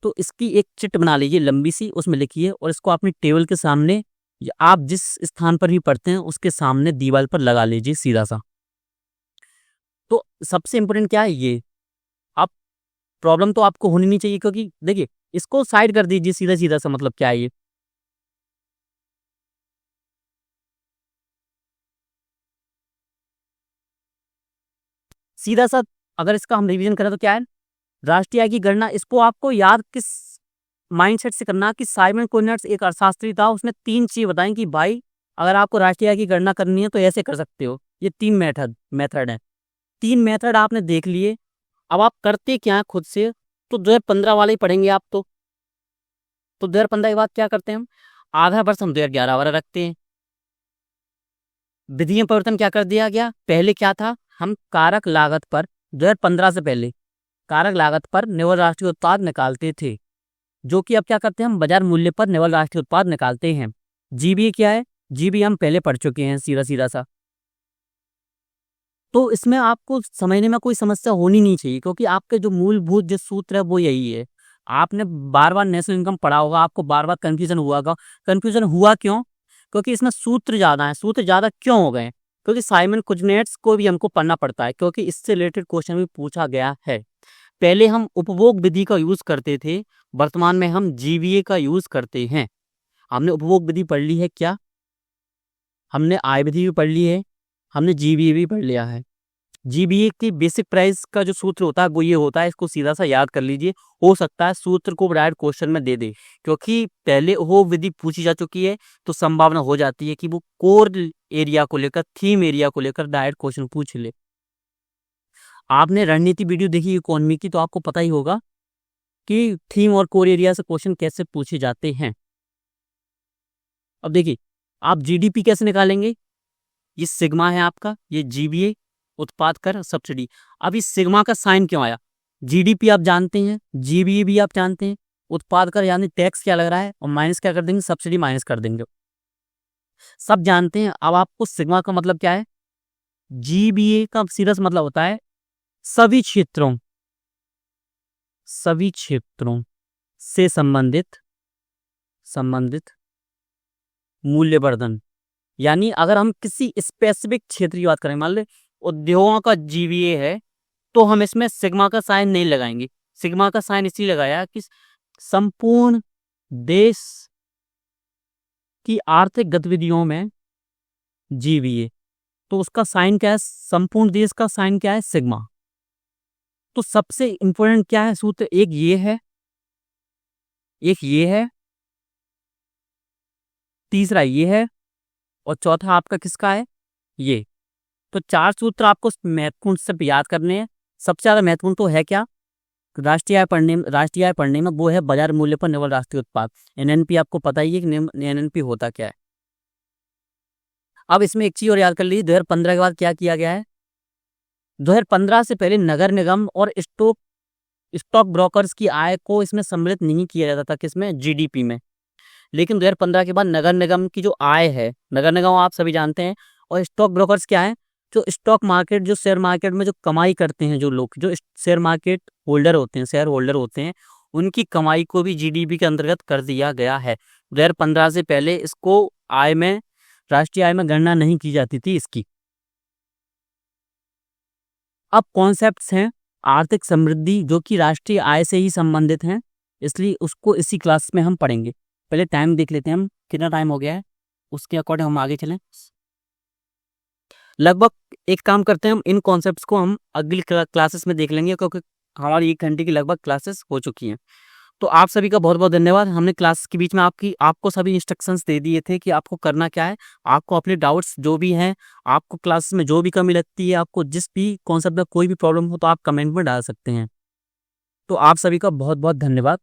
तो इसकी एक चिट बना लीजिए लंबी सी, उसमें लिखिए और इसको अपनी टेबल के सामने या आप जिस स्थान पर भी पढ़ते हैं उसके सामने दीवार पर लगा लीजिए सीधा सा। तो सबसे इम्पोर्टेंट क्या है ये, आप प्रॉब्लम तो आपको होनी नहीं चाहिए, क्योंकि देखिए इसको साइड कर दीजिए सीधा सीधा सा, मतलब क्या है ये, सीधा सा। अगर इसका हम रिवीजन करें तो क्या है, राष्ट्रीय आय की गणना, इसको आपको याद किस माइंडसेट से करना कि साइमन कोनियर्स एक अर्थशास्त्री था, उसने 3 चीज बताई कि भाई अगर आपको राष्ट्रीय आय की गणना करनी है तो ऐसे कर सकते हो। ये 3 मेथड है, 3 मेथड आपने देख लिए। अब आप करते क्या है खुद से, तो 2015 वाले ही पढ़ेंगे आप तो 2015 के बाद क्या करते हैं हम, आधा वर्ष हम 2011 वाला रखते हैं। विधि में परिवर्तन क्या कर दिया गया, पहले क्या था, हम कारक लागत पर 2015 से पहले कारक लागत पर निव्वल राष्ट्रीय उत्पाद निकालते थे, जो कि अब क्या करते हैं, हम बाजार मूल्य पर निव्वल राष्ट्रीय उत्पाद निकालते हैं। जीबी क्या है, जीबी हम पहले पढ़ चुके हैं सीधा सीधा सा। तो इसमें आपको समझने में कोई समस्या होनी नहीं चाहिए, क्योंकि आपके जो मूलभूत जो सूत्र है वो यही है। आपने बार बार नेशनल इनकम पढ़ा होगा, आपको बार बार कंफ्यूजन हुआ होगा। कंफ्यूजन हुआ क्यों, क्योंकि इसमें सूत्र ज़्यादा हैं। सूत्र ज़्यादा क्यों हो गए, क्योंकि साइमन कुजनेट्स को भी हमको पढ़ना पड़ता है, क्योंकि इससे रिलेटेड क्वेश्चन भी पूछा गया है। पहले हम उपभोग विधि का यूज़ करते थे, वर्तमान में हम जीवीए का यूज़ करते हैं। हमने उपभोग विधि पढ़ ली है क्या, हमने आय विधि भी पढ़ ली है, हमने जीवीए भी पढ़ लिया है। जीबीए की बेसिक प्राइस का जो सूत्र होता है वो ये होता है, इसको सीधा सा याद कर लीजिए। हो सकता है सूत्र को डायरेक्ट क्वेश्चन में दे दे, क्योंकि पहले वो विधि पूछी जा चुकी है, तो संभावना हो जाती है कि वो कोर एरिया को लेकर, थीम एरिया को लेकर डायरेक्ट क्वेश्चन पूछ ले। आपने रणनीति वीडियो देखी इकोनॉमी की, तो आपको पता ही होगा कि थीम और कोर एरिया से क्वेश्चन कैसे पूछे जाते हैं। अब देखिए आप जीडीपी कैसे निकालेंगे, ये सिग्मा है आपका, ये जीबीए उत्पाद कर सब्सिडी। अब इस सिग्मा का साइन क्यों आया, जीडीपी आप जानते हैं, जीबीए भी आप जानते हैं, उत्पाद कर यानी टैक्स क्या लग रहा है, और माइनस क्या कर देंगे, सब्सिडी माइनस कर देंगे, सब जानते हैं। अब आपको सिग्मा का मतलब क्या है, जीबीए का सीधा सा मतलब होता है सभी क्षेत्रों से संबंधित मूल्यवर्धन। यानी अगर हम किसी स्पेसिफिक क्षेत्र की बात करें, मान ले उद्योगों का जीवीए है, तो हम इसमें सिग्मा का साइन नहीं लगाएंगे। सिग्मा का साइन इसलिए लगाया कि संपूर्ण देश की आर्थिक गतिविधियों में जीवीए, तो उसका साइन क्या है, संपूर्ण देश का साइन क्या है, सिग्मा। तो सबसे इंपॉर्टेंट क्या है सूत्र, एक ये है, तीसरा ये है, और चौथा आपका किसका है, ये। तो 4 सूत्र आपको महत्वपूर्ण से याद करने हैं। सबसे ज्यादा महत्वपूर्ण तो है क्या, राष्ट्रीय आय पढ़ने में वो है बाजार मूल्य पर निव्वल राष्ट्रीय उत्पाद, एनएनपी। आपको पता ही है कि एनएनपी होता क्या है। अब इसमें एक चीज और याद कर लीजिए, 2015 के बाद क्या किया गया है, 2015 से पहले नगर निगम और स्टॉक ब्रोकर्स की आय को इसमें सम्मिलित नहीं किया जाता था, किसमें, जीडीपी में। लेकिन 2015 के बाद नगर निगम की जो आय है, नगर निगम आप सभी जानते हैं, और स्टॉक ब्रोकर्स क्या है, जो स्टॉक मार्केट, जो शेयर मार्केट में जो कमाई करते हैं, जो लोग जो शेयर मार्केट होल्डर होते हैं, शेयर होल्डर होते हैं, उनकी कमाई को भी जीडीपी के अंतर्गत कर दिया गया है। 2015 से पहले इसको आय में, राष्ट्रीय आय में गणना नहीं की जाती थी इसकी। अब कॉन्सेप्ट्स हैं आर्थिक समृद्धि, जो कि राष्ट्रीय आय से ही संबंधित हैं, इसलिए उसको इसी क्लास में हम पढ़ेंगे। पहले टाइम देख लेते हैं हम, कितना टाइम हो गया है, उसके अकॉर्डिंग हम आगे चलें। लगभग एक काम करते हैं, हम इन कॉन्सेप्ट्स को हम अगली क्लासेस में देख लेंगे, क्योंकि हमारी 1 घंटे की लगभग क्लासेस हो चुकी हैं। तो आप सभी का बहुत बहुत धन्यवाद। हमने क्लास के बीच में आपको सभी इंस्ट्रक्शंस दे दिए थे कि आपको करना क्या है। आपको अपने डाउट्स जो भी हैं, आपको क्लास में जो भी कमी लगती है, आपको जिस भी कॉन्सेप्ट में कोई भी प्रॉब्लम हो, तो आप कमेंट में डाल सकते हैं। तो आप सभी का बहुत बहुत धन्यवाद।